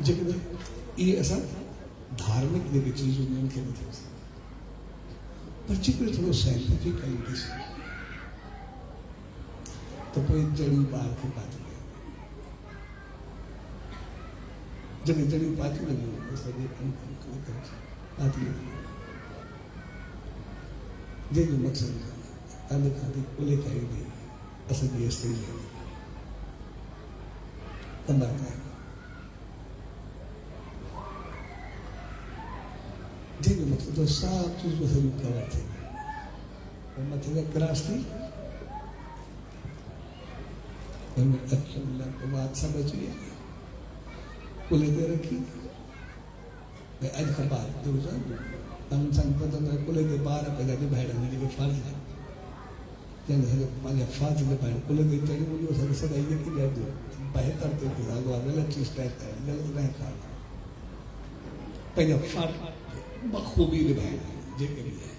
[SPEAKER 1] जब ये ऐसा धार्मिक देखिए चीज उनके लिए थे पर्टिकुलर थोड़ा साइंटिफिकली तो कोई जड़ी बार की बात जब जड़ी बात लगी ऐसा बात लगी जे जो मकसद खाली खाली कुले खाई दी असल ये स्त्री है कमर का जे जो मकसद तो सब चीज को सभी कवर थे और मतलब क्रास थी उनमें अच्छा को बात समझ लिया कुले दे रखी मैं आज का बात दो हम संपदा में कुले के बाहर पैदा के बाहर आने के फाल है जब है पाले फाल के बाहर कुले के चढ़ी मुझे सर सदा ये कि याद बाहर करते थे आगे वाला चीज टाइप है गलत नहीं खा पहले फाल बखूबी ले बाहर जे के लिए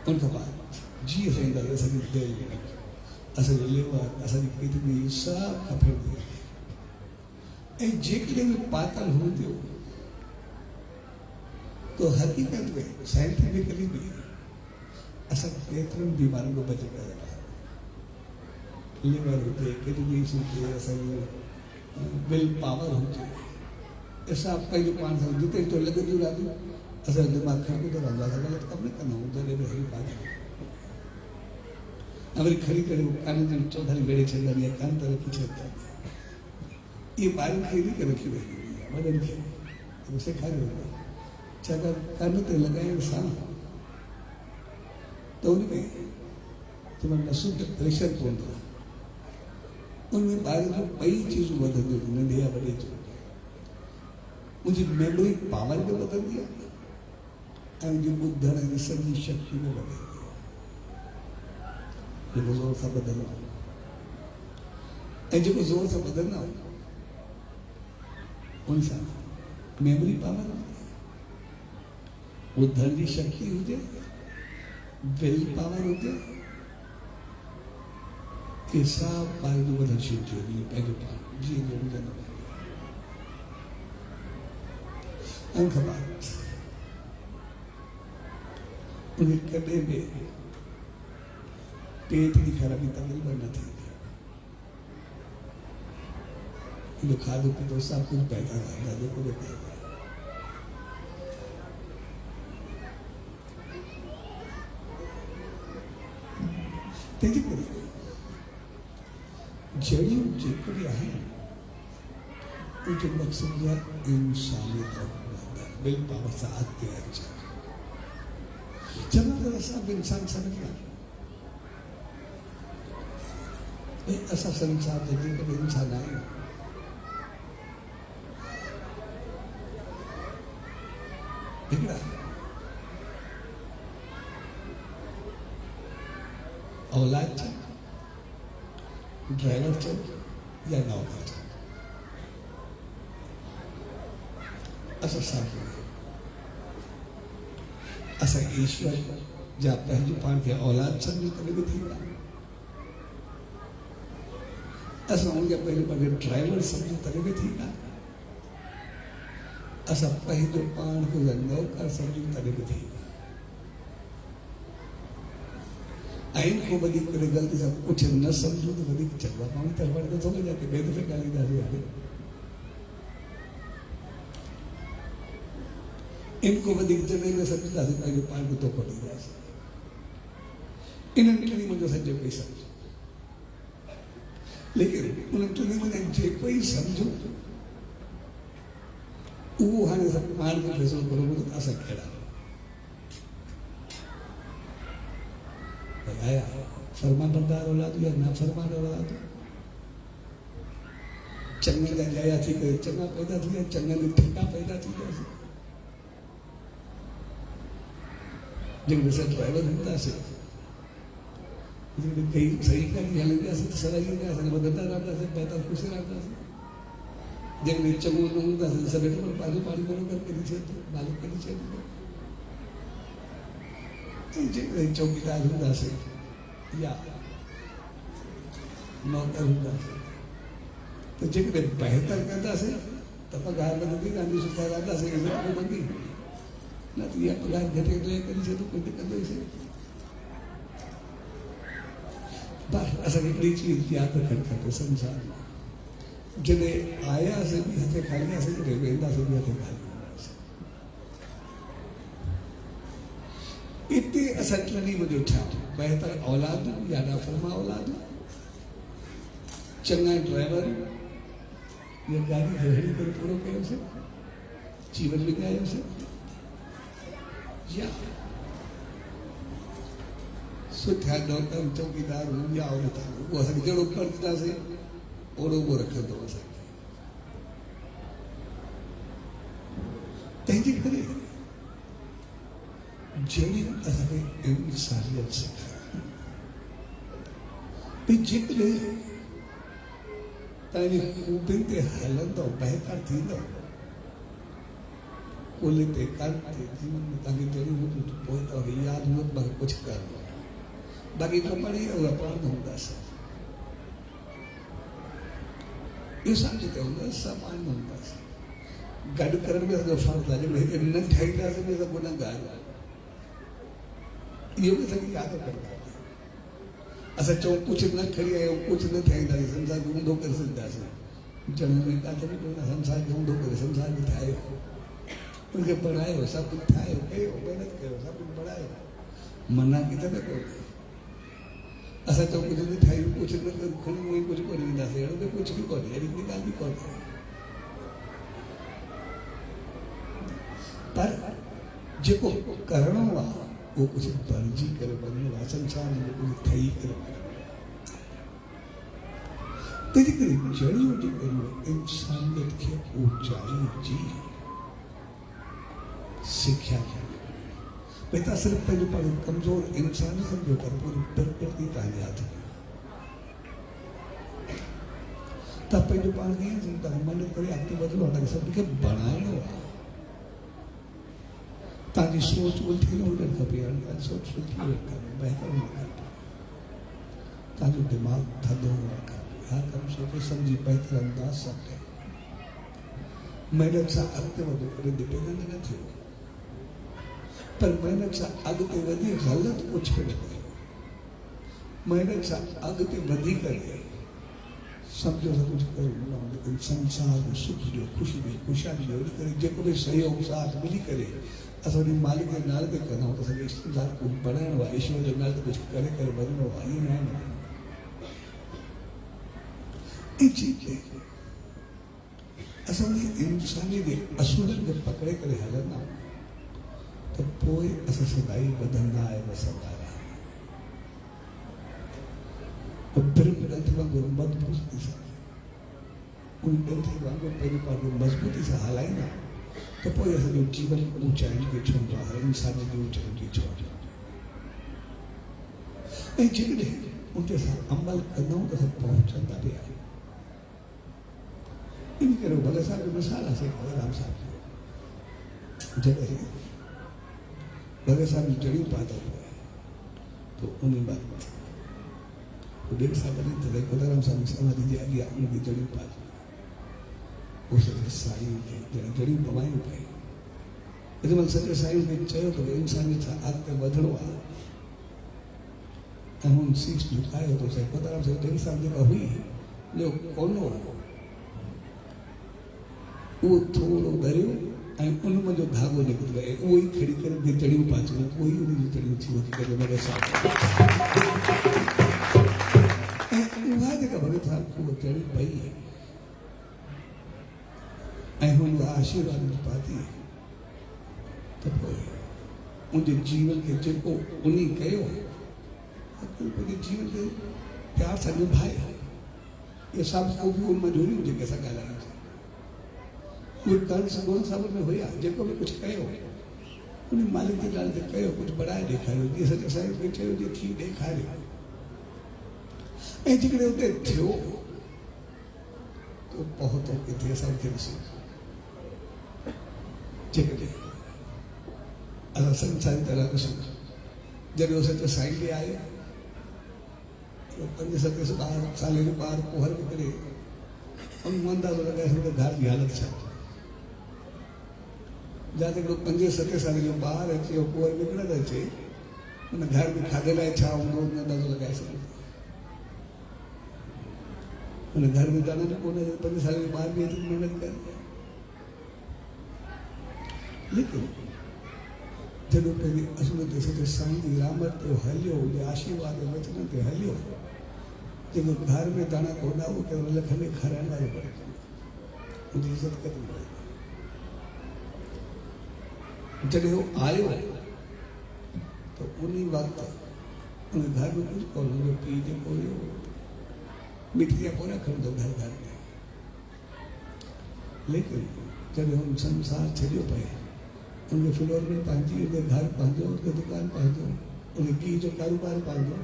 [SPEAKER 1] उनका बात जी से इंदर ऐसा दे असल लेवा असल कितनी सब कफे ए जे के लिए पातल हो दियो तो हकीकत में साइंटिफिकली भी असल बेहतरीन बीमारी को बचेगा लिवर होते किडनी होते असल विल पावर होते ऐसा आपका जो 5 साल जितने तो लगे जुड़ा दी असल दिमाग खा को तो अंदाजा गलत कब नहीं करना होता है मेरी बात है अगर खड़ी करे कान जन चौधरी बेड़े चल रही है कान तरह की चलता ये बारी खेली के रखी हुई बदन के उसे खा रहे चगर कान ते लगाए सान तो उनमें तुम्हारा शुद्ध प्रेशर कौन था उनमें बारी को कई चीजों बदल दी उन्होंने दिया बड़े चीज मुझे मेमोरी पावर को बदल दिया और जो बुद्ध ने सभी शक्ति को बदल दिया ये जोर सा बदलना जो जोर से बदलना उनसा मेमोरी पावर बुद्ध की शक्ति हो जाए विल पावर हो जाए कि सब पाए जो बदल शिफ्ट हो गई पहले पावर जी लोग जाना अंक बात उन्हें करने में पेट की खराबी तकरीबन न थी जो खादों पे तो सब कुछ पैदा रहा दादों को देखा तेजी करी जड़ी जेकड़ी आहे उनके मकसद या इंसानियत बिल पावर से आते हैं अच्छा जब सब इंसान समझ गया ऐसा संसार देखने कभी इंसान आए बिगड़ा औलाद चल ड्राइवर चल या नौकर चल असां साथ असां ईश्वर जा पंहिंजो पाण खे औलाद सम्झूं तॾहिं बि थींदा असां उनजा पंहिंजो पाण खे ड्राइवर सम्झूं तॾहिं बि थींदा असां पंहिंजो पाण खे नौकर सम्झूं तॾहिं बि थींदा ऐं को वधीक करे ग़लती सां कुझु न सम्झूं त वधीक चङा पाण त वरी नथो वञा की ॿिए दफ़े ॻाल्हाईंदासीं हाणे इनको वधीक जॾहिं में सम्झंदासीं पंहिंजो पाण खे धोखो ॾींदासीं इन्हनि टिनी मुंहिंजो सॼो कोई सम्झो लेकिन उन्हनि टिनी में जेको ई सम्झो उहो हाणे पाण खे फ़ैसिलो करो त असां कहिड़ा आया फरमाबरदार औलाद या ना फरमान औलाद चङे जा जाया थी करे चङा पैदा थी विया चङनि में ठेका पैदा थी वियासीं जंहिंमें असां ड्राइवर हूंदासीं कई सही गाॾी हलंदासीं त सदाई ईंदासीं वधंदा रहंदासीं पैदा ख़ुशि रहंदासीं जंहिंमें चङो न हूंदासीं सभु पर पंहिंजो पाणी बराबरि कढी छॾींदो मालिक कढी छॾींदो जेकॾहिं चौकीदार हूंदासीं या नौकर हूंदासीं त जेकॾहिं बहितर कंदासीं त पघार वधंदी गांधी सुठा रहंदासीं इज़त वधंदी न त इहा पघार घटे करे छॾो कोई दिक़त न थिए बसि असांखे हिकिड़ी चीज़ यादि रखणु खपे संसार में जॾहिं आयासीं बि हथे खाईंदासीं जॾहिं वेंदासीं बि हथे खाईंदासीं इते असां टिनी मुंहिंजो छा बहितर औलाद या नाफ़रमा औलाद चङा ड्राइवर या गाॾी खे हड़ी करे पूरो कयोसीं जीवन विञायोसीं या सुठा नौकर चौकीदार या औरत उहो असांखे जहिड़ो कंदासीं ओड़ो उहो रखंदो असांखे तंहिंजे करे जहिड़ी असांखे इंसानियत सेखारे भई जेकॾहिं तव्हांजी खूबियुनि ते हलंदो बहितर थींदो कुल ते कर्म ते जीवन में तव्हांखे जहिड़ियूं हूंदियूं त पोइ तव्हांखे यादि हूंदो तव्हांखे कुझु करिणो आहे बाक़ी तो पढ़ी उहा पाण न हूंदासीं इहो सम्झी त हूंदासीं सभु पाण न हूंदासीं गॾु करण में असांजो फ़र्क़ु आहे जेकॾहिं न ठाहींदासीं त गुनाह ॻाल्हि आहे इहो बि असांखे यादि करिणो आहे असां चऊं कुझु न खणी आहियूं कुझु न ठाहींदासीं संसार खे ऊंधो करे सघंदासीं चवण में काथे बि कोन संसार खे ऊंधो करे संसार खे ठाहियो उनखे पढ़ायो सभु कुझु ठाहियो कयो महिनत कयो सभु कुझु पढ़ायो मना किथे न कोन्हे असां चऊं कुझु न ठाहियूं कुझु न खणी उहो कुझु कोन ईंदासीं अहिड़ो त कुझु बि कोन्हे अहिड़ी कोई ॻाल्हि बि कोन्हे पर जेको करिणो आहे वो कुछ बणिजी करे वञिणो आहे संसार में कुझु ठही करे तंहिंजे करे जहिड़ी वॾी करिणो इंसानियत खे ऊचाई जी सिख्या ॾियणी भई तव्हां सिर्फ़ु पंहिंजो पाण कमज़ोर इंसान सम्झो पर पूरी प्रकृति तव्हांजे हथ में तव्हां पंहिंजो पाण खे ईअं सम्झो तव्हांखे महिनत करे अॻिते वधिणो आहे तव्हांखे सभिनी खे बणाइणो आहे ताकि सोच उल्टी न हुजणु खपे हाणे सोच उल्टी हुजणु खपे बहितर हुजणु खपे तव्हांजो दिमाग़ थधो हुजणु खपे हर कमु सोचे सम्झी बहितर अंदाज़ सां कयो महिनत सां अॻिते वधो करे डिपेंडेंट न थियो पर महिनत सां अॻिते वधी ग़लति कुझु बि न कयो महिनत सां अॻिते वधी करे सम्झो त कुझु कयो लेकिन संसार में सुख ॾियो ख़ुशी ॾियो ख़ुशहाली ॾियो इन करे जेको बि सहयोग साथ मिली करे असां वरी मालिक जे नाले ते कंदा आहियूं त असांखे इश्तिदार कुझु बणाइणो आहे ईश्वर जे नाले ते कुझु करे वञिणो आहे ईअं न आहे न चीज असां उन इंसानी जे असूलनि खे पकड़े करे हलंदा त पोइ असां सदाई वधंदा ऐं वसंदा रहंदा ब्रह्म ग्रंथ वांगुरु मज़बूती सां उन ग्रंथ वांगुरु पंहिंजे पाण खे मज़बूती सां हलाईंदा तो पोइ असांजो जीवन ऊचाइनि खे छूंदो आहे इंसानी जी ऊचाइनि खे छूंदो आहे ऐं जेकॾहिं उन ते असां अमल कंदा आहियूं त असां पहुचंदा बि आहियूं इन करे भले असांखे मिसाल आहे साईं राम साहिब जी जॾहिं भॻत साहिब जी जड़ियूं पाता हुआ तो उन वक़्तु वो 1.5 साल पहले तॾहिं खुदाराम साहिब समाधि जे अॻियां उनजी जड़ियूं पातियूं उस साईं खे जॾहिं जड़ियूं पवायूं पई हिन महिल सॼे साईं खे चयो त इंसानियत सां अॻिते वधिणो आहे ऐं हुन शीश झुकायो तो साईं खुदाराम साहिब 1.5 साल जेका हुई जो कोनो उहो थोरो डरियो ऐं उन में जो धागो निकितो ऐं उहो ई खणी करे बि जड़ियूं पातियूं उहो ई उन जी जड़ियूं थी वधी करे भॻत साहिब ऐं उहा जेका भॻत साहिब खे उहा जड़ी पई ऐं हुन आशीर्वाद पाती त पोइ मुंहिंजे जीवन खे जेको उन कयो पंहिंजे जीवन खे प्यार सां निभाए इहे सभु को बि उन मजूरियूं जेके असां ॻाल्हायूं उहे करण सगुण साबित में हुया जेको बि कुझु कयो उन मालिक जे नाले ते कयो कुझु बढ़ाए ॾेखारियो जीअं सॼो साईं खे चयो जे थी ॾेखारियो ऐं जेकॾहिं उते थियो तो पहुतो किथे असांखे ॾिसी जेकॾहिं असां संसारी तरह ॾिसूं जॾहिं उहो सॼो साईं ॾे आयो 5-7 साल जो ॿार पोहर निकिरे उन अंदाज़ो लॻाए सघो त घर जी हालत छा जिते 5-7 साल जो ॿार अचे पोहर निकिरे त अचे उन घर में खाधे लाइ छा हूंदो उन अंदाज़ो लॻाए सघो उन घर में दाना जो कोन 5 साल जो ॿार बि एतिरी महिनत करे लेकिन जॾहिं पंहिंजी असुल ते सॼे साईं जी रहमत ते हलियो उनजे आशीर्वाद जे वचन ते हलियो जेको घर में दाना कोन्हा उहो केवल लख में खाराइण वारो पड़े उनजी इज़त कदम पए जॾहिं उहो आयो तो उन वक़्तु उन घर में कुझु कोन हुयो पीउ जेको हुयो मिठिया कोन खणंदो घर में लेकिन जॾहिं हुन संसार छॾियो पए उनके फ्लोर में पंहिंजी उनके घर पंहिंजो उनके दुकान पंहिंजो उनके घी जो कारोबार पंहिंजो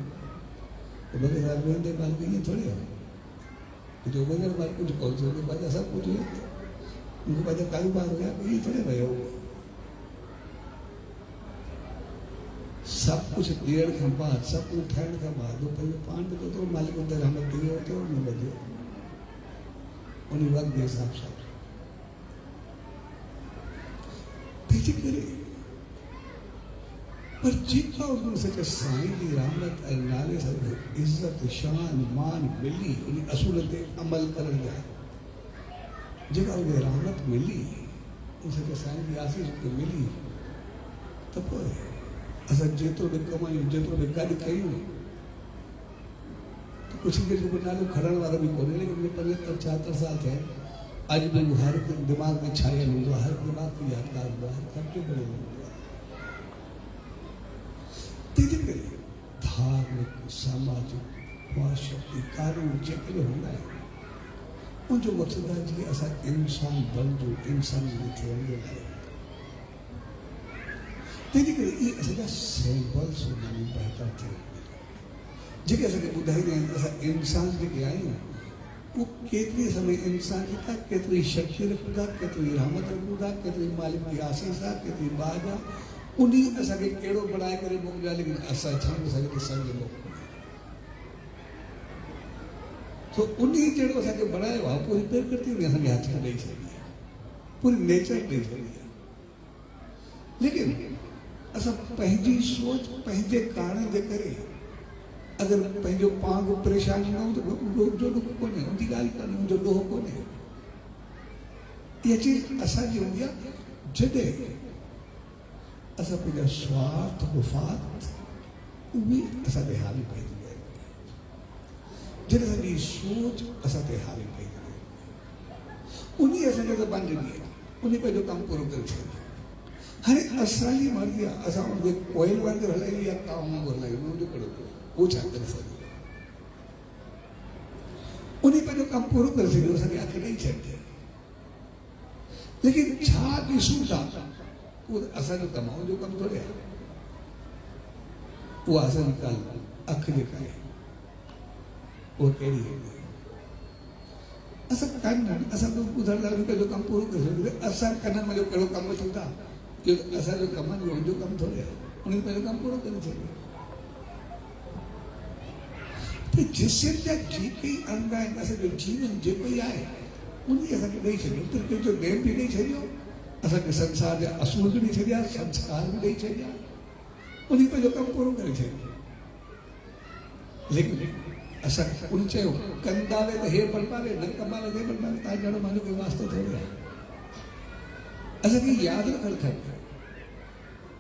[SPEAKER 1] तो भॻत साहिब वेंदे माल ईअं थोरी आहे जो वञण महिल कुझु पहुचो उनके पंहिंजा सभु कुझु हुयो उनके पंहिंजा कारोबार हुया ईअं थोरी वियो सभु कुझु ॾियण खां बाद सभु कुझु ठाहिण खां बाद उहो पंहिंजो पाण बि तो मालिक उते रहमत ॾियो तो न वधियो उन वक़्त जे हिसाब सां तंहिंजे करे पर जेका उन सॼे साईं जी रहमत ऐं नाले सां इज़त शान मान मिली उन असूल ते अमल करण जा जेका उन रहमत मिली उन सॼे साईं जी आसीस ते मिली त पोइ असां जेतिरो बि कमायूं जेतिरो बि गॾु कयूं त कुझु बि नालो खणण वारो बि कोन्हे लेकिन 75-76 साल थिया अॼु बि हर दिमाग़ में छायल हूंदो आहे हर दिमाग़ खे यादगार हूंदो आहे हर ख़र्चो करे हूंदो आहे तंहिंजे करे धार्मिक सामाजिक शक्ति कानून जेके बि हूंदा आहिनि उनजो मक़सदु आहे जीअं असां इंसान बणिजूं इंसान थियण जे लाइ तंहिंजे करे इहे असांजा सिंबल्स हूंदा आहिनि बहितर थियण जेके असांखे ॿुधाईंदा आहिनि असां इंसान जेके आहियूं वो केतरी समय इंसान था केतरी शक्ति रखूं केतरी रहमत रखूं केतरी मालिक की आशीष आहे केतरी बाज आहे उन असांखे कहिड़ो बणाए करे मोकिलियो लेकिन असां छा असांखे ॾिसण जो मौक़ो तो उन जहिड़ो असांखे बणायो आहे पूरी प्रकृति में असांखे हथ में ॾेई छॾी आहे पूरी नेचर ॾेई छॾी आहे लेकिन असां पंहिंजी सोच पंहिंजे कारण जे करे अगर पंहिंजो पाण को परेशान न हो तो जो ॾुख कोन्हे उनजी ॻाल्हि कोन्हे उनजो ॾोह कोन्हे इहा चीज असांजी हूंदी आहे जॾहिं असां पंहिंजा स्वार्थ मुफ़ाद उहे असां ते हावी पइजी आहिनि जॾहिं असांजी सोच असां ते हावी पइजी आहे उन असांखे ज़बान ॾिनी आहे उन पंहिंजो कमु पूरो करे छॾियो हाणे असांजी मर्ज़ी आहे असां उनखे कोयल वांगुरु हलायूं या काव वांगुरु हलायूं उनजो कहिड़ो वो छा करे सघे उन पंहिंजो कमु पूरो करे छॾियो असांखे अख ॾेई छॾिजे लेकिन छा ॾिसूं था उहो असांजो कमु आहे उनजो कमु थोरी आहे उहा असांजी ॻाल्हि अख जेका आहे उहा कहिड़ी आहे असां कनि असां ॿुधण लाइ पंहिंजो कमु पूरो करे छॾियो असां कनि जो कहिड़ो कमु अचूं था जो असां जो कमु आहे उनजो कमु थोरे आहे उन पंहिंजो कमु पूरो करे छॾियो त जिस्म जा जेके अंग आहिनि असांजो जीवन जेको ई आहे उन असांखे ॾेई छॾियो प्रकृति जो नेम बि ॾेई छॾियो असांखे संसार जा असूल बि ॾेई छॾिया संस्कार बि ॾेई छॾिया उन पंहिंजो कमु पूरो करे छॾियो लेकिन असां उन चयो कंदावे त हे बणपावे न कंदावे त हे बणपावे तव्हां ॼणो मुंहिंजो कोई वास्तो थोरे आहे असांखे यादि रखणु खपे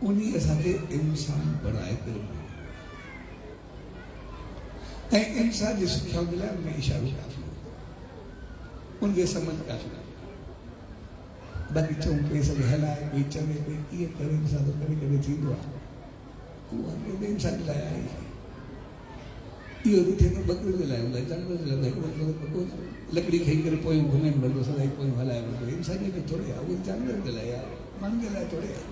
[SPEAKER 1] उन असांखे इंसान बणाए करे ऐं इंसान जी सिख्या जे लाइ उनखे इशारो काफ़ी उनखे सम्झ काफ़ी बाक़ी चऊं कोई सभु हलाए कोई चवे कोई कीअं करे इंसान तो कॾहिं कॾहिं थींदो आहे उहो इंसान जे लाइ आहे इहो बि थिए थो बकरियुनि जे लाइ हूंदो आहे जानवर जे लाइ हिकिड़ो लकड़ी खई करे पोयूं घुमनि वठंदो सदाई पोयूं हलाए वठंदो इंसान में थोरे आहे उहो जानवर जे लाइ आहे माण्हुनि जे लाइ थोरे आहे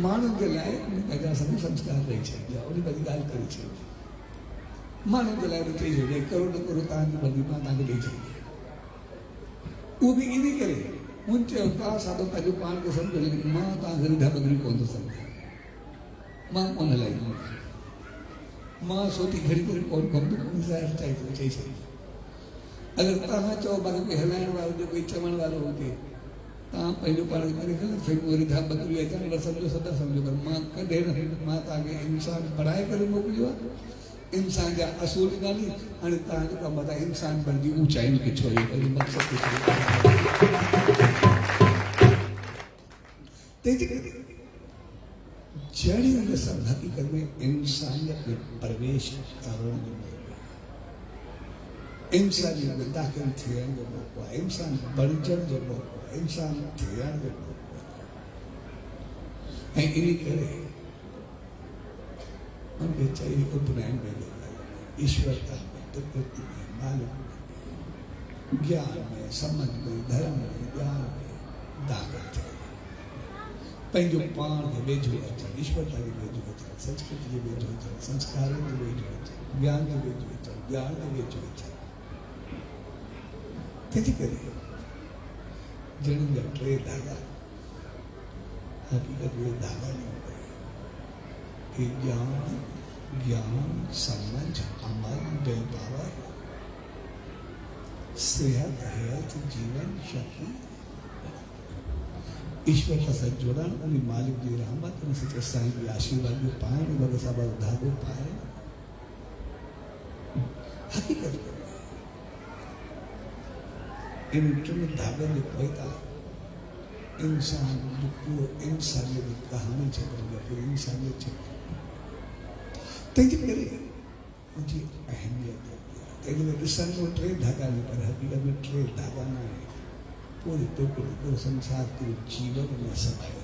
[SPEAKER 1] माण्हुनि जे लाइ उन पंहिंजा सभु संस्कार ॾेई छॾिया उन पंहिंजी ॻाल्हि करे छॾी माण्हुनि जे लाइ बि चई छॾिया करो न करो तव्हांजी मर्ज़ी मां तव्हांखे ॾेई छॾी उहो बि इन करे हुन चयो तव्हां साधो पंहिंजो पाण खे सम्झो लेकिन मां तव्हां खे रीढा बकरी कोन थो सम्झां मां कोन हलाईंदुमि मां सोची घड़ी करे कोन कमु कोन ज़ाहिर चई छॾी अगरि तव्हां चओ बाक़ी कोई हलाइण वारो हुजे कोई चवण वारो हुजे तव्हां पंहिंजो पाण खे करे ख़बर फिल्म रीढा बकरी या जानवर सम्झो सदा सम्झो पर मां कॾहिं न मां तव्हांखे इंसान बणाए करे मोकिलियो आहे इंसान जा असूल ॻाल्हि हाणे तव्हांजो कमु आहे इंसान बणिजी ऊचाइनि खे छोड़े पंहिंजे मक़सद खे छोड़े तंहिंजे करे जहिड़ी हुन सभु हक़ीक़त में इंसानियत में प्रवेश करण जो मौक़ो आहे इंसानियत में दाख़िल थियण जो मौक़ो आहे इंसान बणिजण जो मौक़ो आहे इंसान थियण जो मौक़ो आहे ऐं इन करे उनखे चई उपनयन में ईश्वरता में प्रकृति में मालिक में ज्ञान में समझ में धर्म में ज्ञान में दाख़िल थिए पंहिंजो पाण खे वेझो अचणु ईश्वरता खे वेझो अचणु संस्कृति जे वेझो अचणु संस्कारनि जे वेझो अचणु ज्ञान जे वेझो अचणु ज्ञान जे वेझो अचणु तंहिंजे करे जणनि जा टे धागा हक़ीक़त में धागा न हूंदा कि ज्ञान समझ अमल दिल पावर सेहत हेल्थ जीवन शक्ति ईश्वर का साथ जुड़न उन मालिक जी रहमत उन सच्चे साईं जी आशीर्वाद जो पाए बाबा साहब धागो पाए हकीकत में इन टिन धागनि जे पोइता इंसान जो पूरो इंसानियत जी कहानी छॾंदी आहे पूरी इंसानियत छॾंदी तंहिंजे करे उनजी अहमियत तंहिंजे करे ॾिसण में टे धागा आहिनि पर हक़ीक़त में टे धागा न आहिनि पूरे पूरे संसार पूरे जीवन में समाये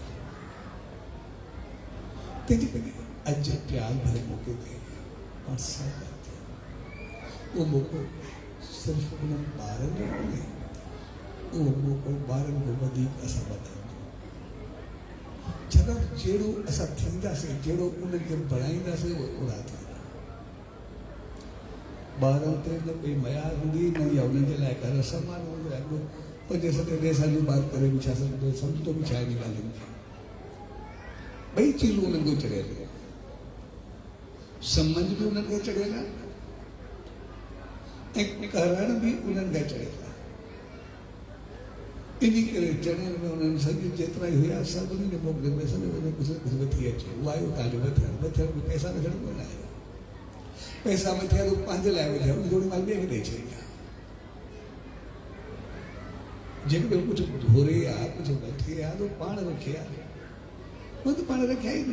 [SPEAKER 1] तंहिंजे करे अॼु प्यार भरे मौक़े ते पाण सां उहो मौक़ो सिर्फ़ु उन्हनि ॿारनि जो कोन्हे उहो मौक़ो ॿारनि खे वधीक असां वधाईंदो छाकाणि जहिड़ो असां थींदासीं जहिड़ो उन्हनि खे बढ़ाईंदासीं उहो ओड़ा थींदा ॿारनि ते न कोई मयार हूंदी न या उन्हनि जे लाइ का रसम हूंदो आहे 5-7 साल जी बात करे भी छा सकते समझो भी छा इन ॻाल्हियुनि खे ॿई चीज़ूं उन्हनि खे चढ़ियल आहे सम्झ बि उन्हनि खे चढ़ियल आहे ऐं करण बि उन्हनि खे चढ़ियल आहे इन करे चढ़ियल में उन्हनि सभु जेतिरा ई हुया सभिनी जे मोकिले में सभु कुझु न कुझु वठी अचो उहो आयो तव्हांजो वथियल में पैसा वठण कोन आयो पैसा वठिया त पंहिंजे लाइ वठिया थोरी माल ॿिए खे ॾेई छॾी जेकॾहिं कुझु घुरे आहे कुझु वठे आहे त पाण रखे आहे उहो त पाण रखिया ई न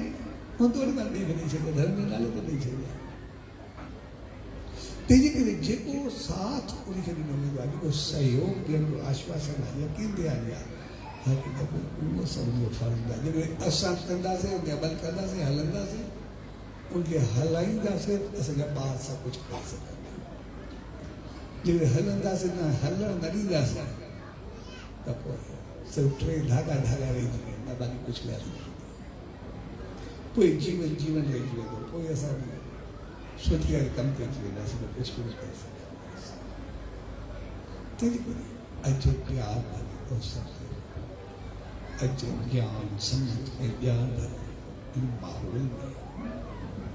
[SPEAKER 1] उहो त वरी मां ॿिए खे ॾेई छॾियो धर्म जे नाले ते ॾेई छॾियो तंहिंजे करे जेको साथ उनखे ॾिनो वेंदो आहे जेको सहयोग ॾियण जो आश्वासन आहे यकीन ॾियारी आहे हक़ीक़त में उहो सभिनी जो फर्ज़ु आहे जेकॾहिं असां कंदासीं उनखे अमल कंदासीं हलंदासीं उनखे हलाईंदासीं त असांजा ॿार सभु कुझु करे सघंदा जेकॾहिं हलंदासीं न हलणु न ॾींदासीं त पोइ सिर्फ़ु टे धागा रहिजी वेंदा बाक़ी कुझु ॻाल्हि न पोइ जीवन रहिजी वेंदो पोइ असां सुठी वारे कम ते अची वेंदासीं त कुझु बि न करे सघंदासीं तंहिंजे करे अॼु प्यार अच्छे ज्ञान समझ के ज्ञान इन माहौल में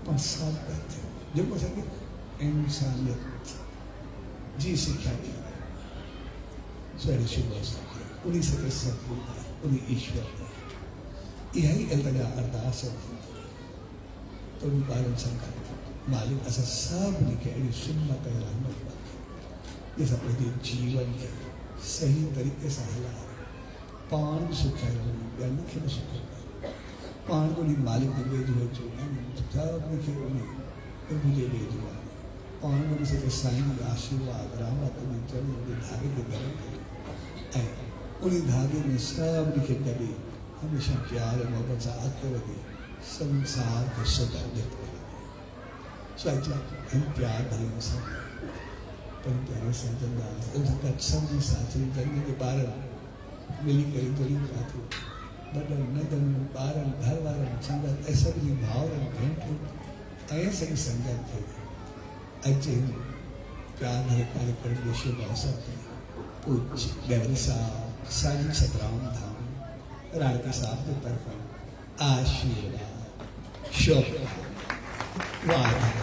[SPEAKER 1] 5 साल बैठे जो सके इंसानियत जी सिखा दी सवेरे सुबह सके उन्हीं से सब उन्हीं ईश्वर यही अल्लाह अरदास है तो भी बारन संकट मालिक असा सब लिखे अड़ी सुन्नत है रहमत ये सब अपने जीवन के सही तरीके से हला पान सुखा रहो या लिखे में सुखा पान को नहीं मालिक ने भेज हो जो सब लिखे उन्हें तो मुझे भेज हुआ पान को से के साईं आशीर्वाद रामा तो चरण उनके धागे के गले उन्हीं धागे में सब लिखे कभी हमेशा प्यार और मोहब्बत से आते रहे संसार को सुगंधित करेंगे हम प्यार भरे इंसान पर प्यारे संजन दास उनका सब साथी जन्म के बारन मिली करी तो नहीं खाते बदल नदन बारन घर वारन संगत ऐसा भी भाव भेंट ऐसे ही संगत थे अच्छे प्यार भरे कार्यक्रम के शुभ अवसर थे पूज्य गैर साहब साईं सतराम धाम राणा साहब की तरफ आशीर्वाद शोभा वादा